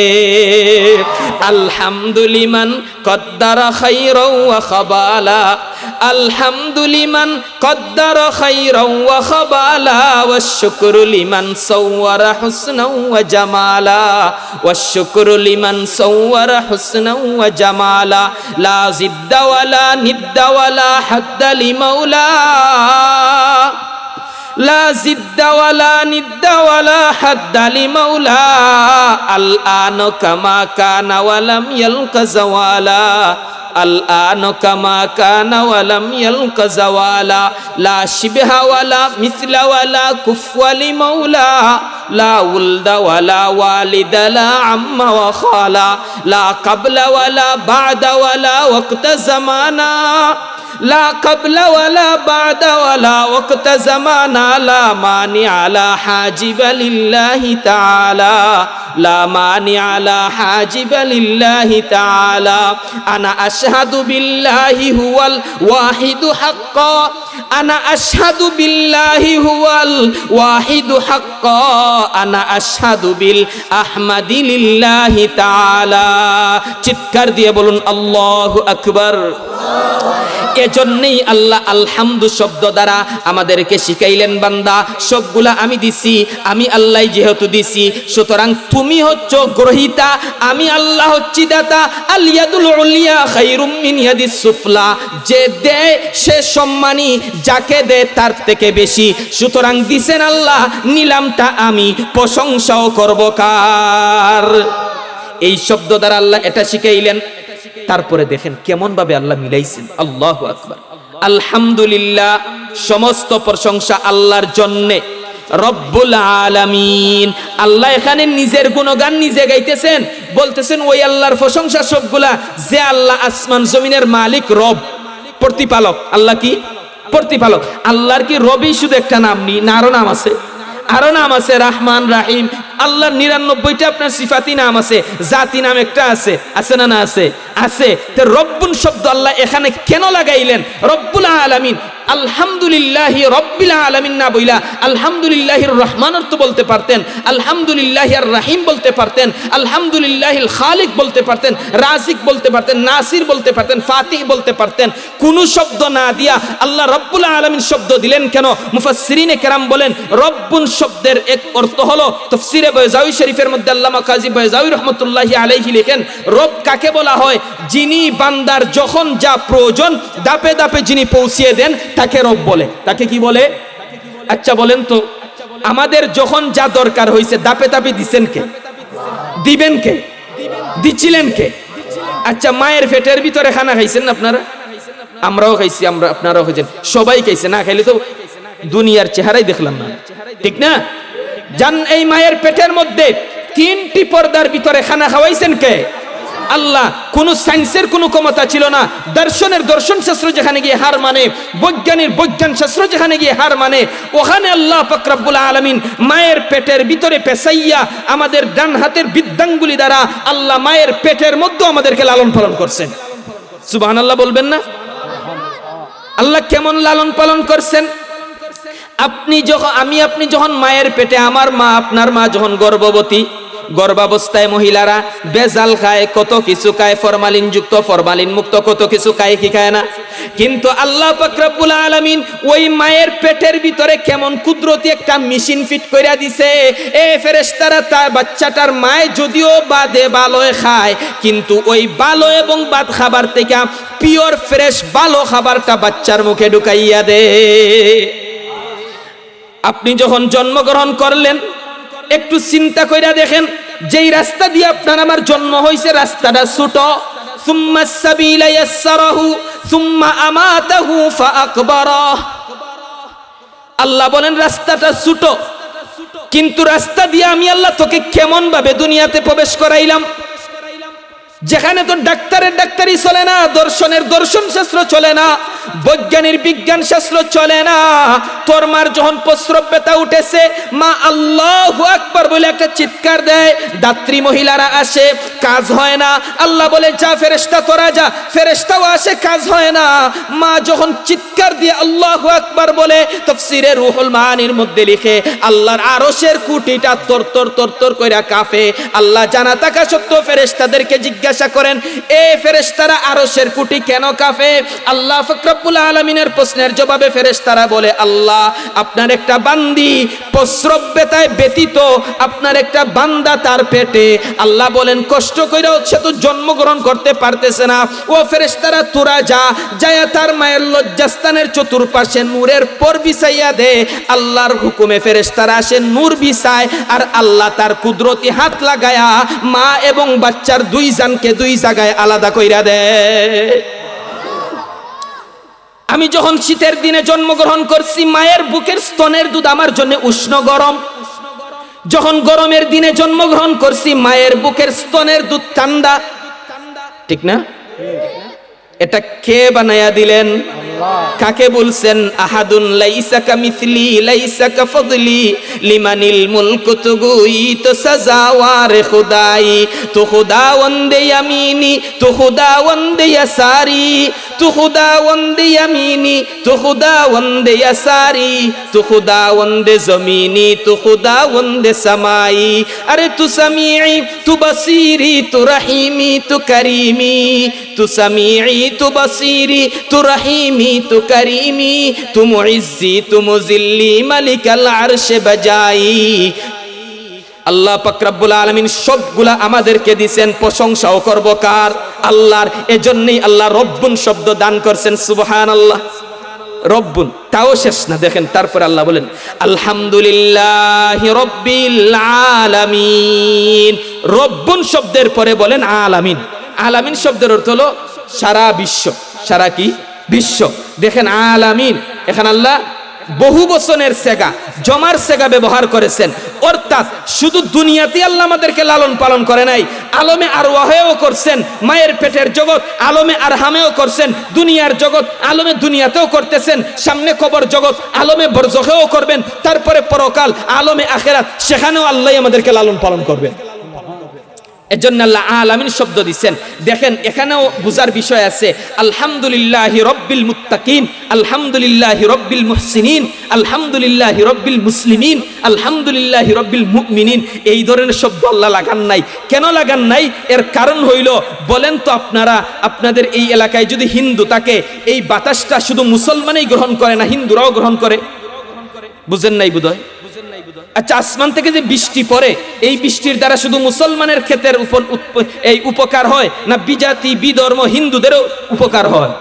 A: আলহামদুলিমান কদ্দারা খাইরাও ওয়া খাবালা, আলহামদুলিমান কদ্দারা খাইরাও ওয়া খাবালা, ওয়াশ শুকরু লিমান সাওয়ারা হুসনাও ওয়া জামালা, ওয়াশ শুকরু লিমান সাওয়ারা হুসনাও ওয়া জামালা, লা জিদ্দা ওয়ালা নিদ্দা ওয়ালা হাদ্দা লিমাওলা, লা জিদ্দা ওয়ালা নিদ্দা ওয়ালা হাদ্দা লিমাওলা, আল আনো কামা কানা ওয়ালাম ইয়ালকা জাওয়ালা, আল আনো কামা কানা ওয়ালাম ইয়ালকা জাওয়ালা, লা শিবহা ওয়ালা মিসলা ওয়ালা কুফওয়া লিমাওলা, লা উলদা ওয়ালা ওয়ালিদা লা আম্মা ওয়া খালা, লা ক্বাবলা ওয়ালা বা'দা ওয়ালা ওয়াক্তা জামানা, লা ক্বাবলা ওয়ালা বা'দা ওয়ালা ওয়াক্তা জামানা, লা মানিআ লা হাজিবা লিল্লাহি তাআলা, লা মানিআ লা হাজিবা লিল্লাহি তাআলা। আনা আশহাদু বিল্লাহি হুয়াল ওয়াহিদু হাক্কা, আনা আশহাদু বিল্লাহি হুয়াল ওয়াহিদু হাক্কা, আনা আশহাদু বিল আহমাদি লিল্লাহি তাআলা। চিৎকার দিয়ে বলুন আল্লাহু আকবার। এজন্যই আল্লাহ আলহামদু শব্দ দ্বারা আমাদেরকে শিখাইলেন, বান্দা সবগুলা আমি দিছি, আমি আল্লাহ যেহেতু দিছি, সুতরাং তুমি হচ্ছ গ্রহীতা, আমি আল্লাহ হচ্ছি দাতা। আল ইয়াদুল উলিয়া খায়রুম মিন ইয়াদিস সুফলা, যে দেয় সে সম্মানী, যাকে দেয় তার থেকে বেশি। সুতরাং দিছেন আল্লাহ, নিলামটা আমি, প্রশংসাও করব কার? এই শব্দ দ্বারা আল্লাহ এটা শিখাইলেন। তারপরে দেখেন কেমন ভাবে আল্লাহ মিলাইছেন। আল্লাহু আকবার। আলহামদুলিল্লাহ, সমস্ত প্রশংসা আল্লাহর জন্যে। রব্বুল আলামিন, আল্লাহ এখানে নিজের গুণগান নিজে গাইতেছেন, বলতেছেন ওই আল্লাহর প্রশংসা সবগুলা, যে আল্লাহ আসমান জমিনের মালিক, রব, প্রতিপালক। আল্লাহ কি? প্রতিপালক। আল্লাহর কি রবি শুধু একটা নাম নি, না আরো নাম আছে? আরো নাম আছে, রহমান, রাহিম। আল্লাহর 99টা আপনার সিফাতি নাম আছে, জাতি নাম একটা আছে, আছে না? না আছে, আছে। তো রব্বুন শব্দ আল্লাহ এখানে কেন লাগাইলেন? রব্বুল আলামিন, আলহামদুলিল্লাহি রব্বিল আলামিন না বইলা আলহামদুলিল্লাহির রহমান তো বলতে পারতেন, আলহামদুলিল্লাহির রাহিম বলতে পারতেন, আলহামদুলিল্লাহিল খালিক বলতে পারতেন, রাজিক বলতে পারতেন, নাসির বলতে পারতেন, ফাতিহ বলতে পারতেন। কোন শব্দ না দিয়া আল্লাহ রব্বুল আলামিন শব্দ দিলেন কেন? মুফাসসিরিনে কেরাম বলেন রব্বুন শব্দের এক অর্থ হলো, তাফসীরে বাইজাউই শরীফের মধ্যে আল্লামা কাজী বাইজাউই রাহমাতুল্লাহি আলাইহি লিখেন, রব কাকে বলা হয়? যিনি বান্দার যখন যা প্রয়োজন দাপে দাপে যিনি পৌঁছিয়ে দেন তাকে রব বলে। তাকে কি বলে? আচ্ছা বলেন তো, আমাদের যখন যা দরকার হয়েছে দাপে দাপে দিছেন কে? দিবেন কে? দিছিলেন কে? আচ্ছা, মায়ের পেটের ভিতরে খানা খাইছেন না আপনারা? আমরাও খাইছি, আমরা আপনারাও খাইছেন, সবাই খাইছে। না খাইলে তো দুনিয়ার চেহারাই দেখলাম না, ঠিক না? জান, এই মায়ের পেটের মধ্যে 3টি পর্দার ভিতরে খানা খাওয়াইছেন কে? আল্লাহ। কোন সায়েন্সের কোনো ক্ষমতা ছিল না, দর্শনের দর্শন শাস্ত্র যেখানে গিয়ে হার মানে, বৈজ্ঞানিক বৈজ্ঞান শাস্ত্র যেখানে গিয়ে হার মানে, ওখানে আল্লাহ পাক রব্বুল আলামিন মায়ের পেটের ভিতরে পেশাইয়া আমাদের ডান হাতের বিদ্যাঙ্গুলি দ্বারা আল্লাহ মায়ের পেটের মধ্যে আমাদেরকে লালন পালন করছেন। সুবহানাল্লাহ বলবেন না? আল্লাহ কেমন লালন পালন করছেন? আপনি যখন মায়ের পেটে, আমার মা, আপনার মা যখন গর্ভবতী, গর্ভাবস্থায় মহিলারা বেজাল খায়, কত কিছু খায়, ফরমালিন যুক্ত, ফরমালিন মুক্ত কত কিছু খায়, কি খায় না? কিন্তু আল্লাহ পাক রব্বুল আলামিন ওই মায়ের পেটের ভিতরে কেমন কুদরতি একটা মেশিন ফিট কইরা দিছে। এ ফেরেশতারা তার বাচ্চাটার মায় যদিও বাদে বালয় খায়, কিন্তু ওই বালো এবং বাদ খাবার থেকে পিওর ফ্রেশ বালো খাবারটা বাচ্চার মুখে ঢুকাইয়া দে। আপনি যখন জন্মগ্রহণ করলেন, একটু চিন্তা কইরা দেখেন, যেই রাস্তা দিয়ে আপনার আমার জন্ম হয়েছে রাস্তাটা ছোট। সুম্মা সাবিলা ইয়াসসারাহু সুম্মা আমাতাহু ফাআকবারাহ। আল্লাহ বলেন রাস্তাটা ছোট, কিন্তু রাস্তা দিয়ে আমি আল্লাহ তোকে কেমন ভাবে দুনিয়াতে প্রবেশ করাইলাম, যেখানে তো ডাক্তারের ডাক্তারি চলে না, দর্শনের দর্শন শাস্ত্র চলে না, বৈজ্ঞানিক বিজ্ঞান শাস্ত্র চলে না। তোর মার যখন প্রস্রাব ব্যথা উঠেছে, মা আল্লাহু আকবার বলে একটা চিৎকার দেয়, দাত্রী মহিলারা আসে, কাজ হয় না। আল্লাহ বলে যা ফেরেশতা তোরা যা, ফেরেশতাও আসে, কাজ হয় না। মা যখন চিৎকার দিয়ে আল্লাহু আকবার বলে, তাফসীরে রুহুল মানির মধ্যে লিখে আল্লাহর আরশের কুটিটা তর তর তর তর কইরা কাঁপে। আল্লাহ জানা থাকা সত্ত্বেও ফেরেশতাদেরকে জিজ্ঞাসা করেন, এ ফেরেশতারা আরশের কুটি কেন কাঁপে? আল্লাহ পাক রব্বুল আলামিনের প্রশ্নের জবাবে ফেরেশতারা বলে, আল্লাহ আপনার একটা বান্দি প্রস্রাব ব্যথায় ব্যতীত আপনার একটা বান্দা তার পেটে। আল্লাহ বলেন কষ্ট কইরাও সে তো জন্মগ্রহণ করতে পারতেছে না। ও ফেরেশতারা তোরা যা, যায়া তার মায়ের লজ্জাস্থানের চতুর্পাশে নূরের পর বিছাইয়া দে। আল্লাহর হুকুমে ফেরেশতারা আসে, নূর বিছায়, আর আল্লাহ তার কুদরতি হাত লাগায়া মা এবং বাচ্চার দুই জানকে দুই জায়গায় আলাদা কইরা দেয়। আমি যখন শীতের দিনে জন্মগ্রহণ করছি, মায়ের বুকের স্তনের দুধ আমার জন্য উষ্ণ গরম। যখন গরমের দিনে জন্মগ্রহণ করছি, মায়ের বুকের স্তনের দুধ ঠান্ডা, ঠিক না? এটা কে বানায়া দিলেন? কাকে বলছেন? আহাদুন লাইসা কামিথলি লাইসা কাফদলি লিমানিল মুলকু তুগুই তো সাজাওয়ার খুদাই তো খুদাওন্দে ইয়ামিনি তো খুদাওন্দে ইয়াসারি তো খুদাওন্দে ইয়ামিনি তো খুদাওন্দে ইয়াসারি তো খুদাওন্দে জমিনি তো খুদাওন্দে সামাই। আরে তু সামিঈ তু বসিরি তু রহিমি তু করিমি তু সামিঈ তু বসিরি তু রহিমি তু করিমি তু মুইজ্জি তু মুজিল্লি মালিকাল আরশে বাজাই। আল্লাহ পাক রব্বুল আলামিন সবগুলা আমাদেরকে দিবেন, প্রশংসাও করব কার? আল্লাহর। এজন্যই আল্লাহ রব্বুন শব্দ দান করছেন। সুবহানাল্লাহ। রব্বুন তাও শেষ না, দেখেন তারপর আল্লাহ বলেন আলহামদুলিল্লাহি রব্বিল আলামিন। রব্বুন শব্দের পরে বলেন আলামিন। আলামিন শব্দের অর্থ হলো সারা বিশ্ব। সারা কি? বিশ্ব। দেখেন আলামিন, এখানে আল্লাহ বহু বচনের সেগা, জমার সেগা ব্যবহার করেছেন। অর্থাৎ শুধু দুনিয়াতে আল্লাহ আমাদেরকে লালন পালন করে নাই, আলমে আরওয়াহেও করছেন, মায়ের পেটের জগৎ আলমে আরহামেও করছেন, দুনিয়ার জগৎ আলমে দুনিয়াতেও করতেছেন, সামনে কবর জগৎ আলমে বরজখেও করবেন, তারপরে পরকাল আলমে আখিরাত সেখানেও আল্লাহ আমাদেরকে লালন পালন করবেন। এজন্য আল্লাহ আলামিন শব্দ দিচ্ছেন। দেখেন এখানেও বুঝার বিষয় আছে। আলহামদুলিল্লাহি রব্বিল মুত্তাকিন, আলহামদুলিল্লাহি রব্বিল মুহসিনিন, আলহামদুলিল্লাহি রব্বিল মুসলিমিন, আলহামদুলিল্লাহি রব্বিল মুমিনিন। এই ধরনের শব্দ আল্লাহ লাগান নাই। কেন লাগান নাই? এর কারণ হইল, বলেন তো আপনারা, আপনাদের এই এলাকায় যদি হিন্দু থাকে, এই বাতাসটা শুধু মুসলমানই গ্রহণ করে না, হিন্দুরাও গ্রহণ করে? বুঝেন নাই বোধহয়। আচ্ছা, আসমান থেকে যে বৃষ্টি পড়ে, এই বৃষ্টির দ্বারা শুধু মুসলমানের ক্ষেতের উপর এই উপকার হয় না বিজাতি বিধর্ম হিন্দুদেরও উপকার হয়?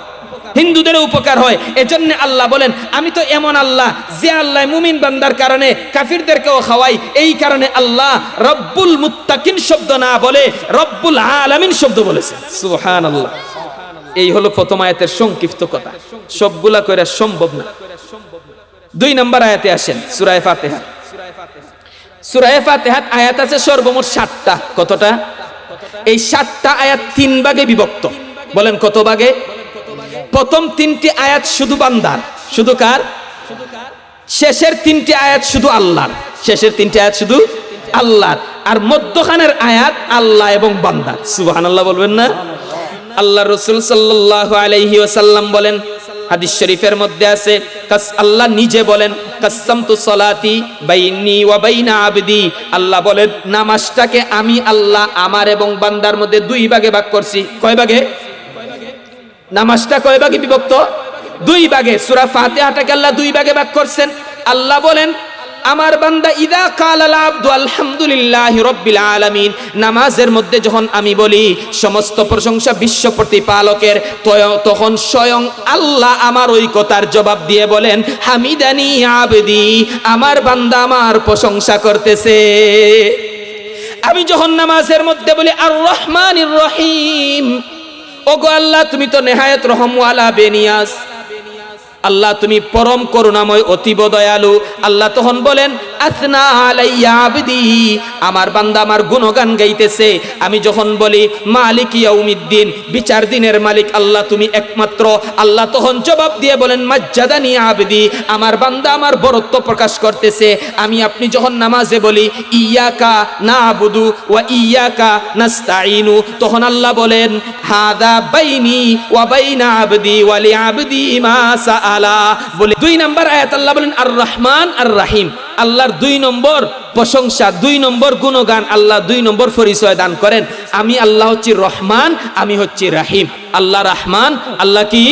A: হিন্দুদেরও উপকার হয়। এজন্য আল্লাহ বলেন, আমি তো এমন আল্লাহ যে আল্লাহ মুমিন বান্দার কারণে কাফিরদেরকেও খাওয়াই। এই কারণে আল্লাহ রব্বুল মুত্তাকিন শব্দ না বলে রব্বুল আলামিন শব্দ বলেছে। সুবহানাল্লাহ। এই হলো প্রথম আয়াতের সংক্ষিপ্ত কথা, সবগুলা কইরা সম্ভব না। 2 নম্বর আয়াতে আসেন, সূরা ফাতিহা। সূরা ফাতিহাত আয়াত আছে সর্বমোট 7টা। কতটা? এই 7টা আয়াত 3 ভাগে বিভক্ত। বলেন কত ভাগে? প্রথম 3টি আয়াত শুধু বান্দার, শুধু কার? শেষের 3টি আয়াত শুধু আল্লাহর। শেষের 3টি আয়াত শুধু আল্লাহর, আর মধ্যখানের আয়াত আল্লাহ এবং বান্দার। সুবহানাল্লাহ বলবেন না? আল্লাহ রাসূল সাল্লাল্লাহু আলাইহি ওয়াসাল্লাম বলেন, হাদিস শরীফের মধ্যে আছে, আল্লাহ নিজে বলেন, কাসসামতু সলাতি বাইনি ওয়া বাইনা আবদি। আল্লাহ বলেন, নামাজটাকে আমি আল্লাহ আমার এবং বান্দার মধ্যে 2 ভাগে ভাগ করছি। কয় ভাগে? নামাজটা কয় ভাগে বিভক্ত? 2 ভাগে। সূরা ফাতিহাটাকে আল্লাহ 2 ভাগে ভাগ করছেন। আল্লাহ বলেন, আমার বান্দা ইদা কালাল আব্দু আলহামদুলিল্লাহি রাব্বিল আলামিন, নামাজের মধ্যে যখন আমি বলি সমস্ত প্রশংসা বিশ্ব প্রতিপালকের, তখন স্বয়ং আল্লাহ আমার ওই কথার জবাব দিয়ে বলেন, হামিদানি আবদি, আমার বান্দা আমার প্রশংসা করতেছে। আমি যখন নামাজের মধ্যে বলি আর রহমানির রহিম, ওগো আল্লাহ তুমি তো নেহায়েত রহমওয়ালা বেনিয়াজ, আল্লাহ তুমি পরম করুণাময় অতীব দয়ালু। আল্লাহ তখন বলেন, আসনা আলাইয়া আবদি, আমার বান্দা আমার গুণগান গাইতেছে। আমি যখন বলি মালিক ইয়াউমিদ্দিন, বিচার দিনের মালিক আল্লাহ তুমি একমাত্র, আল্লাহ তখন জবাব দিয়ে বলেন, মাজ্জাদানি আবদি, আমার বান্দা আমার বরত্ব প্রকাশ করতেছে। আপনি যখন নামাজে বলি ইয়াকা নাবুদু ওয়া ইয়াকা নাস্তাইনু, তখন আল্লাহ বলেন, হাদা বাইনি ওয়া বাইনা আবদি ওয়া লি আবদি মা সাআলা। বলে 2 নম্বর আয়াত আল্লাহ বলেন আর রহমান আর রাহিম, আল্লাহর 2 নম্বর প্রশংসা, 2 নম্বর গুণগান, আল্লাহ 2 নম্বর পরিচয় দান করেন, আমি আল্লাহ হচ্ছি রহমান, আমি হচ্ছি রাহিম। আল্লাহ রহমান, আল্লাহ কি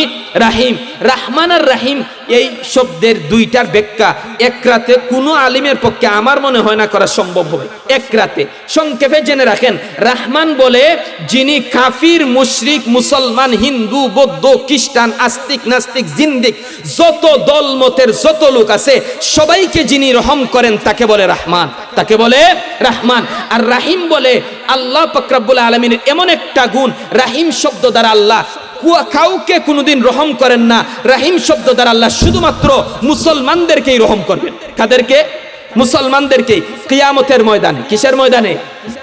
A: রাহিম। রহমান আর রাহিম এই শব্দের 2টার ব্যাখ্যা এক রাতে কোনো আলিমের পক্ষে আমার মনে হয় না করা সম্ভব হবে। এক রাতে সংক্ষেপে জেনে রাখেন, রহমান বলে যিনি কাফির মুশরিক মুসলমান হিন্দু বৌদ্ধ খ্রিস্টান আস্তিক নাস্তিক জিন্দিক যত দল মতের যত লোক আছে সবাইকে যিনি রহম করেন তাকে বলে রহমান, তাকে বলে রহমান। আর রাহিম বলে আল্লাহ পাক রব্বুল আলামিনের এমন একটা গুণ, রাহিম শব্দ দ্বারা আল্লাহ কাউকে কোনোদিন রহম করেন না। রাহিম শব্দ দ্বারা আল্লাহ শুধুমাত্র মুসলমানদেরকেই রহম করবেন। কাদেরকে? মুসলমানদেরকেই, কিয়ামতের ময়দানে। কিসের ময়দানে?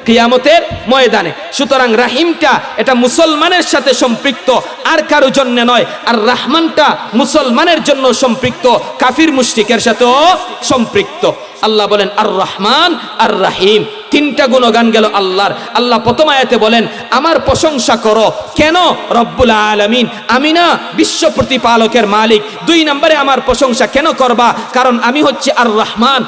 A: কিয়ামতের ময়দানে। সুতরাং রাহিমটা এটা মুসলমানের সাথে সম্পৃক্ত, আর কারো জন্য নয়। আর রহমানটা মুসলমানের জন্য সম্পৃক্ত, কাফির মুশরিকের সাথেও সম্পৃক্ত। আল্লাহ বলেন আর রহমান আর রাহিম, 3টা গুণগান গেল আল্লাহর। আল্লাহ প্রথম আয়াতে বলেন আমার প্রশংসা করো। কেন? রব্বুল আলামিন, আমি না বিশ্ব প্রতিপালকের মালিক। 2 নম্বরে আমার প্রশংসা কেন করবা? কারণ আমি হচ্ছে আর রহমান,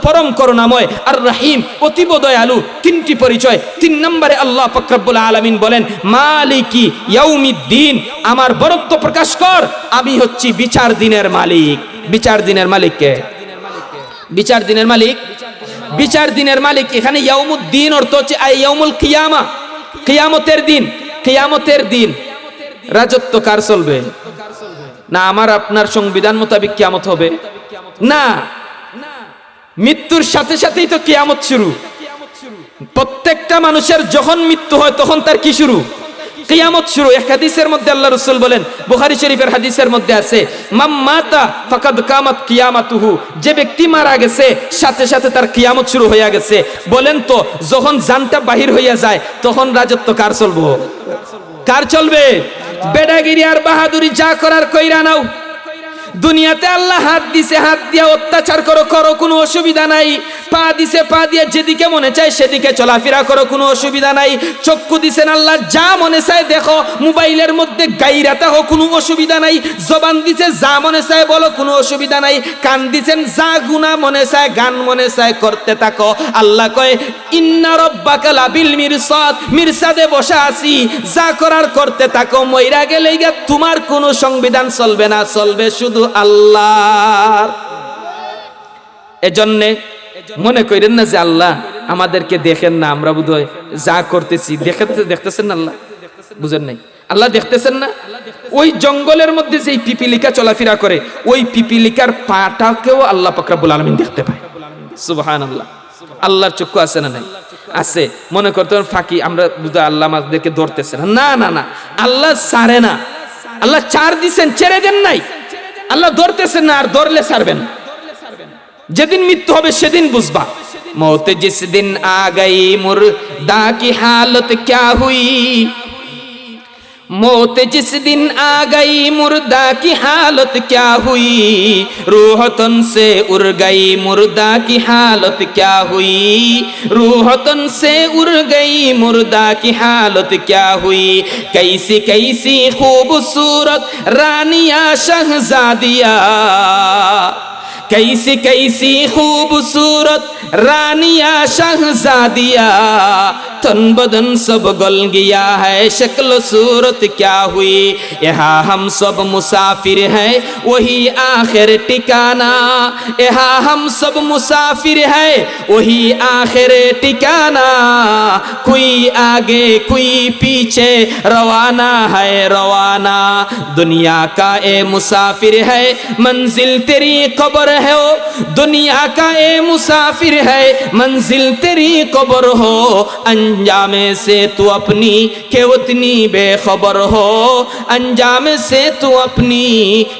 A: পরম করুণাময়, আর রাহিম অতীব দয়ালু। 3টি পরিচয়। 3 নম্বরে আল্লাহ পাক রব্বুল আলামিন বলেন মালিকি ইয়াউমিদ্দিন, আমার বরত্ব প্রকাশ কর, আমি হচ্ছি বিচার দিনের মালিক। বিচার দিনের মালিক কে? বিচার দিনের মালিক, বিচার দিনের মালিক। এখানে ইয়াউমুদ্দিন অর্থ হচ্ছে ইয়াউমুল কিয়ামা, কিয়ামতের দিন। কিয়ামতের দিন রাজত্ব কার চলবে? না আমার আপনার সংবিধান মোতাবেক কিয়ামত হবে? না, মৃত্যুর সাথে সাথেই তো কিয়ামত শুরু। প্রত্যেকটা মানুষের যখন মৃত্যু হয় তখন তার কি শুরু? কিয়ামত শুরু। এক হাদিসের মধ্যে আল্লাহ রাসূল বলেন, বুখারী শরীফের হাদিসের মধ্যে আছে, মান মাতা ফাকাদ কামাত কিয়ামাতুহু, যে ব্যক্তি মারা গেছে সাথে সাথে তার কিয়ামত শুরু হয়ে গেছে। বলেন তো, যখন জানটা বাহির হইয়া যায় তখন রাজত্ব কার চলবো? কার চলবে? বেডাগিরি আর বাহাদুরি যা করার কইরা নাও। দুনিয়াতে আল্লাহ হাত দিছে, হাত দিয়া অত্যাচার করো, করো, কোনো অসুবিধা নাই। পা দিছে, পা দিয়ে যেদিকে মনে চায় সেদিকে চলাফেরা করো, কোনো অসুবিধা নাই। চক্ষু দিছেন আল্লাহ, যা মনে চায় দেখো, মোবাইলের মধ্যে গাইরাতা হোক, কোনো অসুবিধা নাই। জবান দিছে, যা মনে চায় বলো, কোনো অসুবিধা নাই। কান দিছেন, যা গুনাহ মনে চায়, গান মনে চায় করতে থাকো। আল্লাহ কয়, ইন্না রাব্বাকা লাবিল মিরসাদ, মিরসাদে বসা আছি, যা করার করতে থাকো। মইরা গেলেই গা তোমার কোনো সংবিধান চলবে না, চলবে শুধু আল্লাহ। এজন্যে মনে করেন না যে আল্লাহ আমাদেরকে দেখেন না, আমরা বোধহয় যা করতেছি দেখতেছেন না। আল্লাহ বুঝেন নাই? আল্লাহ দেখতেছেন না? ওই জঙ্গলের মধ্যে যে পিপিলিকা চলাফেরা করে, ওই পিপিলিকার পাটাকেও আল্লাহ পাক রব্বুল আলামিন দেখতে পায়। সুবহানাল্লাহ। আল্লাহর চক্ষু আছে না নাই? আছে। মনে করতে ফাঁকি আমরা বুঝা আল্লাহ আমাদেরকে ধরতেছে না, না না না, আল্লাহ ছাড়ে না। আল্লাহ ছাড় দিছেন, ছেড়ে দেন নাই। আল্লাহ ধরতেছেন না, আর ধরলে ছাড়বেন। যেদিন মৃত্যু হবে সেদিন বুঝবা। मौत जिस दिन आ गई मुर्दा की हालत क्या हुई, मौत जिस दिन आ गई मुर्दा की हालत क्या हुई, रूह तन से उड़ गई मुर्दा की हालत क्या हुई, रूह तन से उड़ गई मुर्दा की हालत क्या हुई, कैसी कैसी खूबसूरत रानिया शहजादिया, कैसी कैसी खूबसूरत रानिया शहजादिया, तन बदन सब गल गया है, शक्ल सूरत क्या हुई, यहाँ हम सब मुसाफिर हैं वही आखिर ठिकाना, यहाँ हम सब मुसाफिर हैं वही आखिर ठिकाना, कोई आगे कोई पीछे रवाना है रवाना, दुनिया का ए मुसाफिर है मंजिल तेरी कब्र है, ओ दुनिया का ए मुसाफिर है मंजिल तेरी कब्र हो, अंजामे से तू अपनी के उतनी बेखबर हो, अंजामे से तू अपनी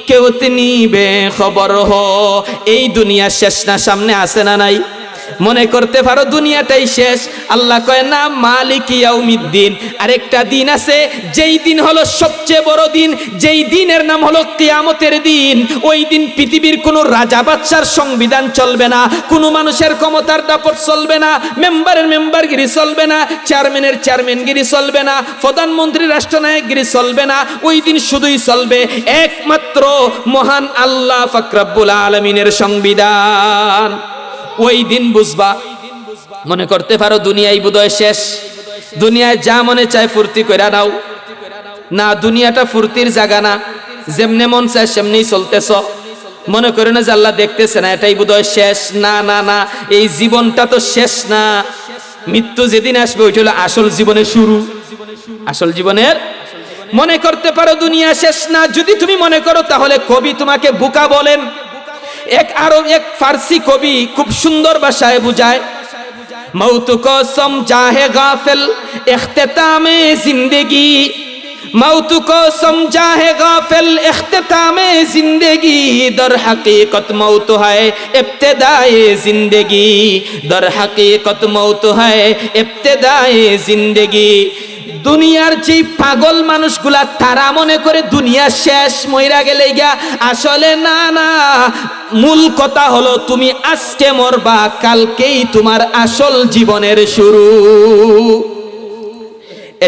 A: के उतनी बेखबर हो। এই দুনিয়া শেষ না, সামনে আসে না নাই? মনে করতে পারো দুনিয়াটাই শেষ। আল্লাহ কয় না, মালিক ইয়াউমিদ্দিন, আরেকটা দিন আছে, যেই দিন হলো সবচেয়ে বড় দিন, যেই দিনের নাম হলো কিয়ামতের দিন। ওই দিন পৃথিবীর কোনো রাজা বাদশার সংবিধান চলবে না, কোনো মানুষের ক্ষমতার দাপট চলবে না, মেম্বারের মেম্বারগিরি চলবে না, চেয়ারম্যানের চেয়ারম্যানগিরি চলবে না, প্রধানমন্ত্রী রাষ্ট্রনায়কগিরি চলবে না। ওই দিন শুধুই চলবে একমাত্র মহান আল্লাহ পাক রব্বুল আলামিনের সংবিধান। ওই দিন বুঝবা। মনে করতে পারো দুনিয়াই বোধহয় শেষ, দুনিয়ায় যা মনে চায় ফুর্তি কইরা নাও। না, দুনিয়াটা ফুর্তির জায়গা না, যেমনে মন চায় সেমনি চলতেছ। মনে করে না যে আল্লাহ দেখতেছে না, এটাই বোধহয় শেষ। না না না, এই জীবনটা তো শেষ না। মৃত্যু যেদিন আসবে ওইটা হলো আসল জীবনের শুরু, আসল জীবনের। মনে করতে পারো দুনিয়া শেষ না, যদি তুমি মনে করো তাহলে কবি তোমাকে বোকা বলেন। এক ফার্সি কবি খুব সুন্দর ভাষায় বুঝায়, मौत को समझा है गाफिल इख्तितामे जिंदगी, मौत को समझा है गाफिल इख्तितामे जिंदगी, दर हकीकत मौत है इब्तिदाए जिंदगी, दर हकीकत मौत है इब्तिदाए जिंदगी। দুনিয়ার যে পাগল মানুষগুলা তারা মনে করে দুনিয়া শেষ, মইরা গেলে গিয়া। আসলে না না, মূল কথা হলো তুমি আজকে মরবা, কালকেই তোমার আসল জীবনের শুরু।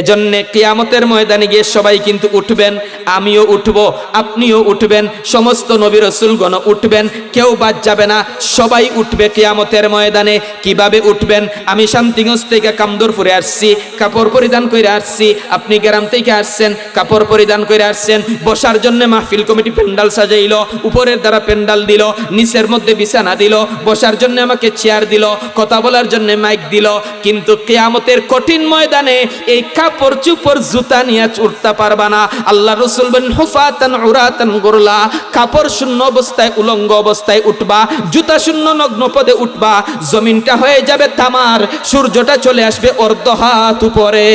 A: এজন্য কিয়ামতের ময়দানে গিয়ে সবাই কিন্তু উঠবেন, আমিও উঠব, আপনিও উঠবেন, সমস্ত নবী রাসূলগণ উঠবেন, কেউ বাদ যাবে না, সবাই উঠবে কিয়ামতের ময়দানে। কিভাবে উঠবেন? আমি শান্তিগঞ্জ থেকে কামদুরপুরে আসছি, কাপড় পরিধান করে আসছি, আপনি গ্রাম থেকে আসছেন, কাপড় পরিধান করে আসছেন। বসার জন্য মাহফিল কমিটি প্যান্ডাল সাজাইল, উপরের দ্বারা প্যান্ডাল দিল, নিচের মধ্যে বিছানা দিল, বসার জন্য আমাকে চেয়ার দিল, কথা বলার জন্য মাইক দিল। কিন্তু কিয়ামতের কঠিন ময়দানে এই কাপড় চুপড় জুতা নিয়ে উঠতে পারবা না। আল্লাহ রাসূল বলেন, হুফাতান উরাতান গুরলা, কাপড় শূন্য অবস্থায় উলঙ্গ অবস্থায় উঠবা, জুতা শূন্য নগ্ন পদে উঠবা, জমিনটা হয়ে যাবে তামার, সূর্যটা চলে আসবে অর্ধ হাত উপরে।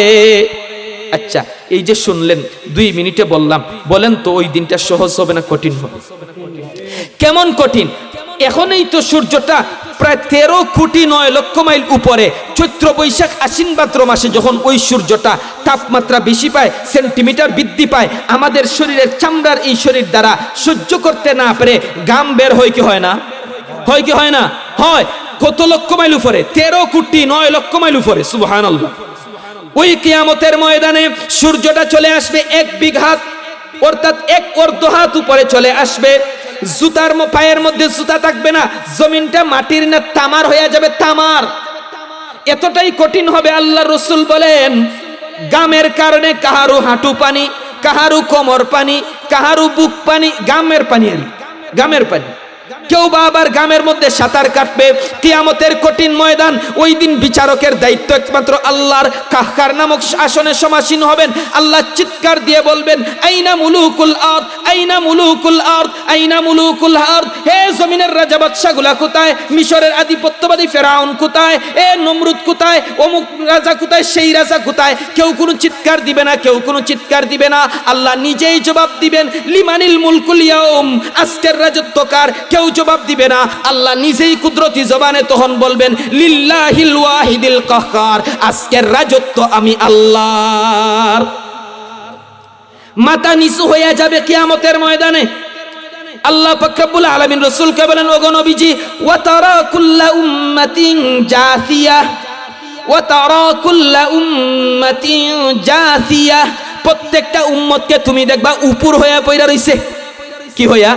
A: আচ্ছা, এই যে শুনলেন 2 মিনিটে বললাম, বলেন তো ওই দিনটা সহজ হবে না কঠিন হবে? কেমন কঠিন? এখনই তো সূর্যটা প্রায় 13 কোটি 9 লক্ষ মাইল উপরে, চৈত্র বৈশাখ আশ্বিন ভাদ্র মাসে যখন ওই সূর্যটা তাপমাত্রা বেশি পায়, সেন্টিমিটার বৃদ্ধি পায়, আমাদের শরীরের চামড়ার এই শরীর দ্বারা সহ্য করতে না পারে ঘাম বের হয় কি হয় না? হয় কি হয় না? হয়। কত লক্ষ মাইল উপরে? 13 কোটি 9 লক্ষ মাইল উপরে। সুবহানাল্লাহ। ওই কিয়ামতের ময়দানে সূর্যটা চলে আসবে 1 বিঘাত, অর্থাৎ 1 অর্ধ হাত উপরে চলে আসবে। জুতার পায়ের মধ্যে জুতা থাকবে না, জমিনটা মাটির না তামার হয়ে যাবে, তামার। এতটাই কঠিন হবে। আল্লাহ রাসূল বলেন, গামের কারণে কাহারু হাঁটু পানি, কাহারু কোমর পানি, কাহারু বুক পানি, গামের পানি, গামের পানি। কেউ বা আবার গামের মধ্যে সাঁতার কাটবে। কিয়ামতের কঠিন ময়দান, ওই দিন বিচারকের দায়িত্ব একমাত্র আল্লাহর। কাহকার নামক আসনে সমাসীন হবেন। আল্লাহ চিৎকার দিয়ে বলবেন, আইনা মুলুকুল আরদ, আইনা মুলুকুল আরদ, আইনা মুলুকুল আরদ। হে জমিনের রাজা বাদশাগুলা কোথায়? মিশরের আধিপত্যবাদী ফেরাউন কোথায়? এ নমরুদ কোথায়? অমুক রাজা কোথায়? সেই রাজা কোথায়? কেউ কোনো চিৎকার দিবে না, কেউ কোনো চিৎকার দিবে না। আল্লাহ নিজেই জবাব দিবেন, লিমানিল মুলকুল ইয়াউম, আজকের রাজত্ব কার? কেউ জবাব দিবে না। আল্লাহ নিজেই কুদরতি জবানে তখন বলবেন, লিল্লাহিল ওয়াহিদিল কাহ্হার, আজকের রাজত্ব আমি আল্লাহর। মাথা নিচু হয়ে যাবে কিয়ামতের ময়দানে। আল্লাহ পাক রব্বুল আলামিন রাসূলকে বলেন, ওগো নবীজি, ওয়া তারা কুল্লা উম্মাতিন জাসিয়া, ওয়া তারা কুল্লা উম্মাতিন জাসিয়া। প্রত্যেকটা উম্মতকে তুমি দেখবা উপর হয়ে পয়রা রইছে। কি হইয়া?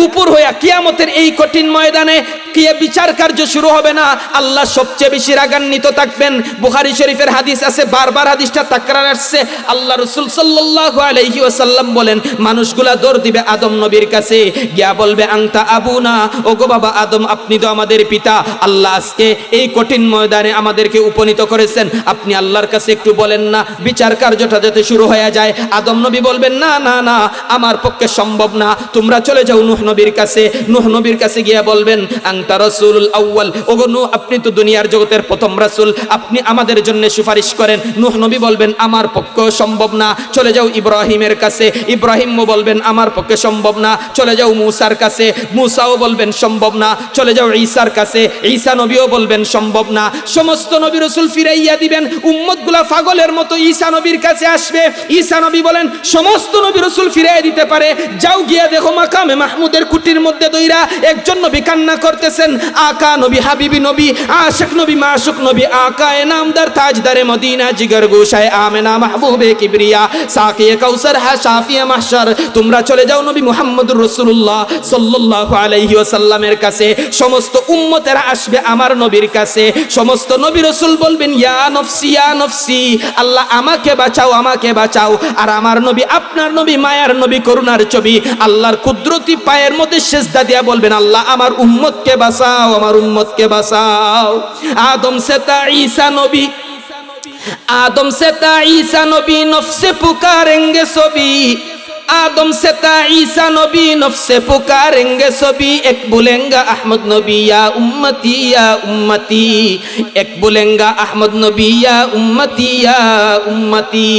A: উপর হইয়া। কিয়ামতের এই কঠিন ময়দানে কিয়ে বিচার কার্য শুরু হবে না, আল্লাহ সবচেয়ে বেশি রাগান্বিত থাকবেন। বুখারী শরীফের হাদিস আছে, বারবার হাদিসটা তাকরার আসছে। আল্লাহ রাসূল সাল্লাল্লাহু আলাইহি ওয়াসাল্লাম বলেন, মানুষগুলা দৌড় দিবে আদম নবীর কাছে, গিয়া বলবে, আনতা আবুনা, ওগো বাবা আদম, আপনি তো আমাদের পিতা। আল্লাহ আজকে এই কঠিন ময়দানে আমাদেরকে উপনীত করেছেন, আপনি আল্লাহর কাছে একটু বলেন না বিচার কার্যটা যাতে শুরু হয়ে যায়। আদম নবী বলবেন, না না না, আমার পক্ষে সম্ভব না, তোমরা চলে যাও নূহ নবীর কাছে। নূহ নবীর কাছে গিয়া বলবেন, আনতা রাসূলুল আউয়াল, ওগো নূহ, আপনি তো দুনিয়ার জগতের প্রথম রাসূল, আপনি আমাদের জন্য সুপারিশ করেন। নূহ নবী বলবেন, আমার পক্ষে সম্ভব না, চলে যাও ইব্রাহিমের কাছে। ইব্রাহিমও বলবেন, আমার পক্ষে সম্ভব না, চলে যাও মূসার কাছে। মূসাও বলবেন, সম্ভব না, চলে যাও ঈসার কাছে। ঈসা নবীও বলবেন, সম্ভব না। সমস্ত নবী রাসূল ফিরাইয়া দিবেন, উম্মতগুলা পাগলের মতো ঈসা নবীর কাছে আসবে। ঈসা নবী বলেন, সমস্ত নবী রাসূল ফিরাইয়া দিতে পারে, যাও গিয়া দেখো মাকামে মাহমুদের কুটির মধ্যে দইরা একজন নবী কান্না করতেছেন। আকা নবী, হাবিবি নবী, আশিক নবী, মাশুক নবী, আকায়ে নামদার, তাজদারে মদিনা, জিগর গোশায় আমেনা, মাহবুবে কিবরিয়া, সাকিয়ে কাউসার, শাফিয়ে মাহশর। তোমরা চলে যাও নবী মুহাম্মদুর রাসূলুল্লাহ সাল্লাল্লাহু আলাইহি ওয়াসাল্লামের কাছে। সমস্ত উম্মতেরা আসবে আমার নবীর কাছে। সমস্ত নবী রাসূল বলবেন, ইয়া নফসি, ইয়া নফসি, আল্লাহ আমাকে বাঁচাও, আমাকে বাঁচাও। আর আমার নবী, আপনার নবী, মায়ার নবী, করুণার ছবি, আল্লাহর কুদরতি পায়ের মধ্যে সিজদা দিয়া বলবেন, আল্লাহ আমার উম্মতকে বাঁচাও, আমার উম্মতকে বাঁচাও। আদম সে তা ঈসা নবী, आदम से ता ईसा नबी नफ्से पुकारेंगे सभी, आदम से ता ईसा नबी नफ्से पुकारेंगे सभी। एक बोलेंगा अहमद नबी या उम्मती, या उम्मती, एक बोलेंगा अहमद नबी या उम्मती, या उम्मती।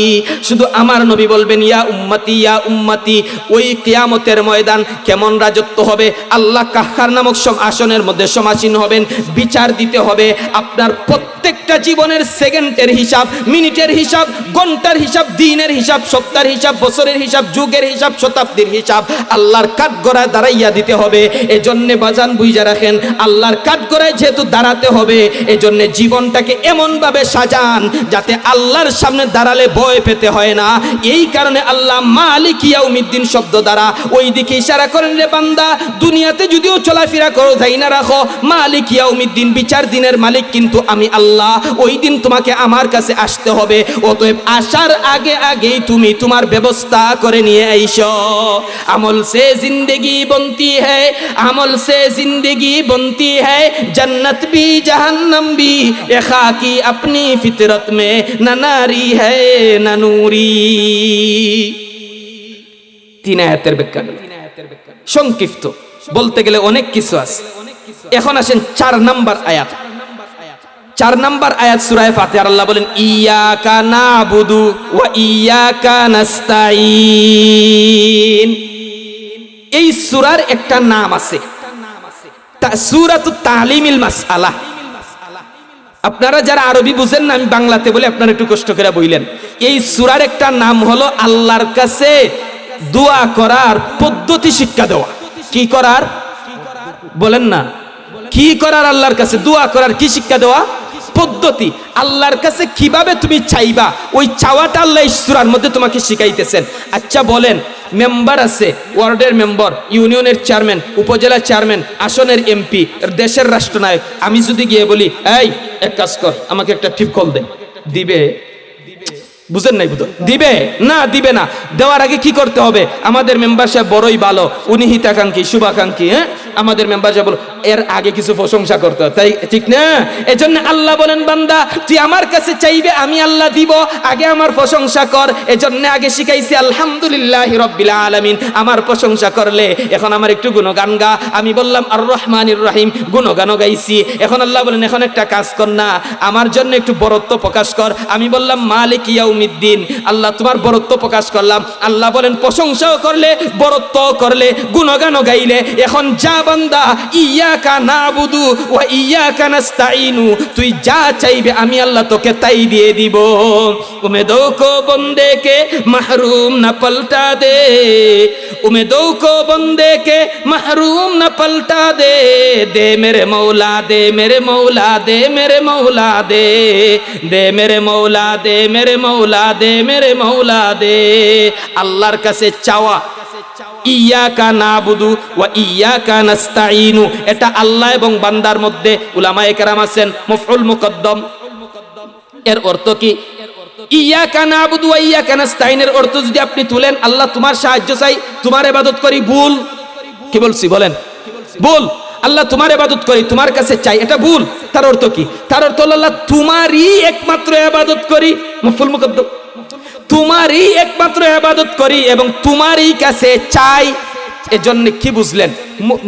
A: শুধু আমার নবী বলবেন, ইয়া উম্মতি, ইয়া উম্মতি। ওই কিয়ামতের ময়দান কেমন রাজত্ব হবে! আল্লাহ কাহ্হার নামক আসনের মধ্যে সমাসীন হবেন। বিচার দিতে হবে আপনার প্রত্যেকটা জীবনের সেকেন্ডের হিসাব, মিনিটের হিসাব, ঘন্টার হিসাব, দিনের হিসাব, সপ্তাহের হিসাব, বছরের হিসাব, যুগের হিসাব, শতাব্দীর হিসাব আল্লাহর কাঠগড়ায় দাঁড়াইয়া দিতে হবে। এজন্য বাজান বুঝা রাখেন, আল্লাহর কাঠগড়ায় যেহেতু দাঁড়াতে হবে, এজন্য জীবনটাকে এমন ভাবে সাজান যাতে আল্লাহর সামনে দাঁড়ালে ভয় পেতে হয় না। এই কারণে আল্লাহ মালিক ইয়াউমিদ্দিন শব্দ দ্বারা ওই দিকে ইশারা করেন, রে বান্দা, দুনিয়াতে যদিও চলাফেরা করো, যাই না রাখো, মালিক ইয়াউমিদ্দিন, বিচার দিনের মালিক কিন্তু আমি আল্লাহ। ওই দিন তোমাকে আমার কাছে আসতে হবে। অতএব আসার আগে আগেই তুমি তোমার ব্যবস্থা করে নিয়ে আইসো। আমল সে জিंदगी बनती है, আমল সে जिंदगी बनती है, जन्नत भी जहन्नम भी, ए खाकी अपनी फितरत में न नारी है न नूरी। তিন আয়াতের ব্যাখ্যা সংক্ষিপ্ত, বলতে গেলে অনেক কিছু আছে। এখন আসেন 4 নাম্বার আয়াত। 4 নম্বর আয়াত সূরা ফাতিহার আল্লাহ বলেন ইয়াকা নাবুদু ওয়া ইয়াকা নাস্তাইন। এই সূরার একটা নাম আছে, সূরাতুত তালিমিল মাসআলা। আপনারা যারা আরবি বুঝেন না, আমি বাংলাতে বলি, আপনারা একটু কষ্ট করে বললেন। এই সূরার একটা নাম হলো আল্লাহর কাছে দোয়া করার পদ্ধতি শিক্ষা দেওয়া। কি করার বলেন না, কি করার? আল্লাহর কাছে দোয়া করার কি শিক্ষা দেওয়া? পদ্ধতি। আল্লাহর কাছে কিভাবে তুমি চাইবা, ওই চাওয়াটা আল্লাহ এই সূরার মধ্যে তোমাকে শিখাইতেছেন। আচ্ছা বলেন, মেম্বার আছে, ওয়ার্ডের মেম্বার, ইউনিয়নের চেয়ারম্যান, উপজেলার চেয়ারম্যান, আসনের এমপি, দেশের রাষ্ট্রনায়ক, আমি যদি গিয়ে বলি এই এক কাজ কর, আমাকে একটা টিপ কল দে, দিবে? বুঝেন নাই? দিবে না? দিবে না। দেওয়ার আগে কি করতে হবে? আমাদের মেম্বার সাহেব বড়ই ভালো, উনি হিতাকাঙ্ক্ষী, শুভাকাঙ্ক্ষী, হ্যাঁ, আমাদের মেম্বার সাহেব বলো, এর আগে কিছু প্রশংসা করতে হয়, তাই ঠিক না? এজন্য আল্লাহ বলেন বান্দা তুই আমার কাছে চাইবে, আমি আল্লাহ দিব, আগে আমার প্রশংসা কর। এজন্য আগে শিখাইছি আলহামদুলিল্লাহি রাব্বিল আলামিন, আমার প্রশংসা করলে। এখন আমার একটু গুণগান গা। আমি বললাম আর রহমানির রহিম, গুণগানও গাইছি। এখন আল্লাহ বলেন এখন একটা কাজ কর না, আমার জন্য একটু বরত্ব প্রকাশ কর। আমি বললাম মালিক ইয়াউমিদ্দিন, আল্লাহ তোমার বরত্ব প্রকাশ করলাম। আল্লাহ বলেন প্রশংসাও করলে, বরত্ব করলে, গুণগানও গাইলে। এখন যা বান্দা, ইয়াকা নাবুদু ওয়া ইয়াকা নাস্তাইনু, তুই যা চাইবে আমি আল্লাহ তোকে তাই দিয়ে দিব। উম্মীদों को बंदे के महरूम न पलटा दे, उम्मीदों को बंदे के महरूम न पलटा दे, दे मेरे मौला, दे मेरे मौला, दे मेरे मौला, दे दे मेरे मौला, दे मेरे मौला, दे मेरे मौला, दे। আল্লাহর কাছে চাওয়া, ইয়াকা নাবুদু ওয়া ইয়াকা নাস্তাইনু, এটা আল্লাহ এবং বান্দার মধ্যে উলামায়ে কেরাম আছেন মফউল মুকদ্দম। এর অর্থ কি? ইয়াকা নাবুদু ওয়া ইয়াকা নাস্তাইনের অর্থ যদি আপনি তুলেন, আল্লাহ তোমার সাহায্য চাই, তোমার ইবাদত করি, ভুল। কি বলছি বলেন? ভুল। আল্লাহ তোমার ইবাদত করি, তোমার কাছে চাই, এটা ভুল। তার অর্থ কি? তার অর্থ হলো আল্লাহ তোমারই একমাত্র ইবাদত করি, মফউল মুকদ্দম, তোমারই একমাত্র ইবাদত করি এবং তোমারই কাছে চাই। এজন্য কি বুঝলেন?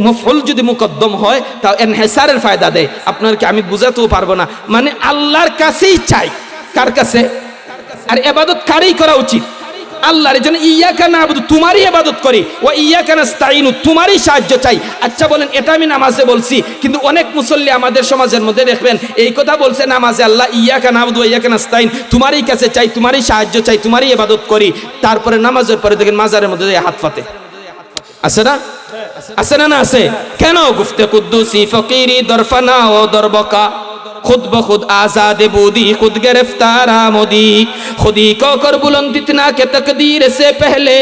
A: মফউল যদি মুকদ্দম হয় তাও ইনহিসারের ফায়দা দেয়। আপনাকে আমি বুঝাতেও পারবো না। মানে আল্লাহর কাছেই চাই। কার কাছে? আর ইবাদত কারই করা উচিত? আল্লাহর। এজন্য ইয়াকা নাবুদু, তোমারই ইবাদত করি, ওয়া ইয়াকা নাস্তাইনু, তোমারই সাহায্য চাই। আচ্ছা বলেন, এটা আমি নামাজে বলছি, কিন্তু অনেক মুসল্লি আমাদের সমাজের মধ্যে দেখবেন এই কথা বলছে নামাজে, আল্লাহ ইয়াকা নাবুদু ওয়া ইয়াকা নাস্তাইন, তোমারই কাছে চাই, তোমারই সাহায্য চাই, তোমারই ইবাদত করি। তারপরে নামাজের পরে দেখেন মাজারের মধ্যে হাত পাতে। আছে না? আছে না? না আছে। কেন? গুফতে কুদ্দুসি ফকিরি দরফানা ও দরবকা, खुद ब खुद आजाद बूदी खुद गिरफ्तार आमोदी, खुदी को कर बुलंद इतना के तकदीर से पहले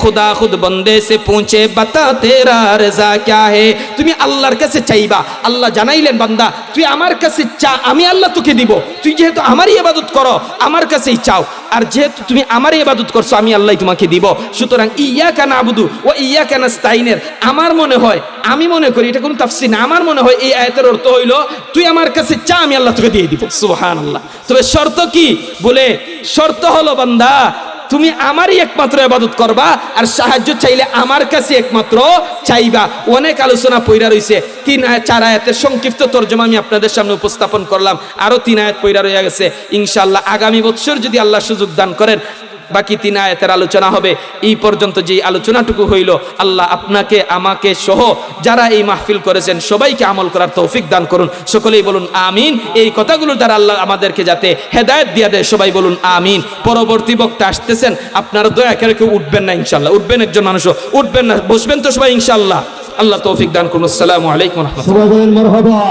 A: खुदा खुद बंदे से पूछे बता तेरा रजा क्या है। তুমি আল্লাহর কাছে চাইবা, আল্লাহ জানাইলেন বান্দা তুই আমার কাছে চা, আমি আল্লাহ তোকে দিব। তুই যেহেতু আমারই ইবাদত করো, আমার কাছেই চাও, আর যেহেতু তুমি আমারই ইবাদত করছো, আমি আল্লাহ তোমাকে দিব। সুতরাং ইয়াকা নাবুদু ওয়া ইয়াকা নাস্তাইনের আমার মনে হয়, আমি মনে করি এটা কোনো তাফসীর না, আমার মনে হয় এই আয়াতের অর্থ হইল তুই আমার কাছে চা, আমি আল্লাহ তোকে দিয়ে দিব। সুবহানাল্লাহ। তবে শর্ত কি? বলে শর্ত হলো বান্দা তুমি আমারই একমাত্র ইবাদত করবা, আর সাহায্য চাইলে আমার কাছে একমাত্র চাইবা। অনেক আলোচনা পইরা রইছে, 3-4 আয়াতের সংক্ষিপ্ত তরজমা আমি আপনাদের সামনে উপস্থাপন করলাম। আরো 3 আয়াত পইরা রয়ে গেছে। ইনশাআল্লাহ আগামী বছর যদি আল্লাহ সুযোগ দান করেন বাকি 3 আয়াতের আলোচনা হবে। এই পর্যন্ত যে আলোচনাটুকু হইল, আল্লাহ আপনাকে আমাকে সহ যারা এই মাহফিল করেছেন সবাইকে আমল করার তৌফিক দান করুন। সকলেই বলুন আমিন। এই কথাগুলোর দ্বারা আল্লাহ আমাদেরকে যাতে হেদায়েত দিয়ে দেয়, সবাই বলুন আমিন। পরবর্তী বক্তা আসতেছেন, আপনারা দয়া করে কেউ উঠবেন না ইনশাআল্লাহ। উঠবেন একজন মানুষও, উঠবেন না, বসবেন তো সবাই ইনশাআল্লাহ। আল্লাহ তৌফিক দান করুন। আসসালামু আলাইকুম ওয়া রাহমাতুল্লাহ।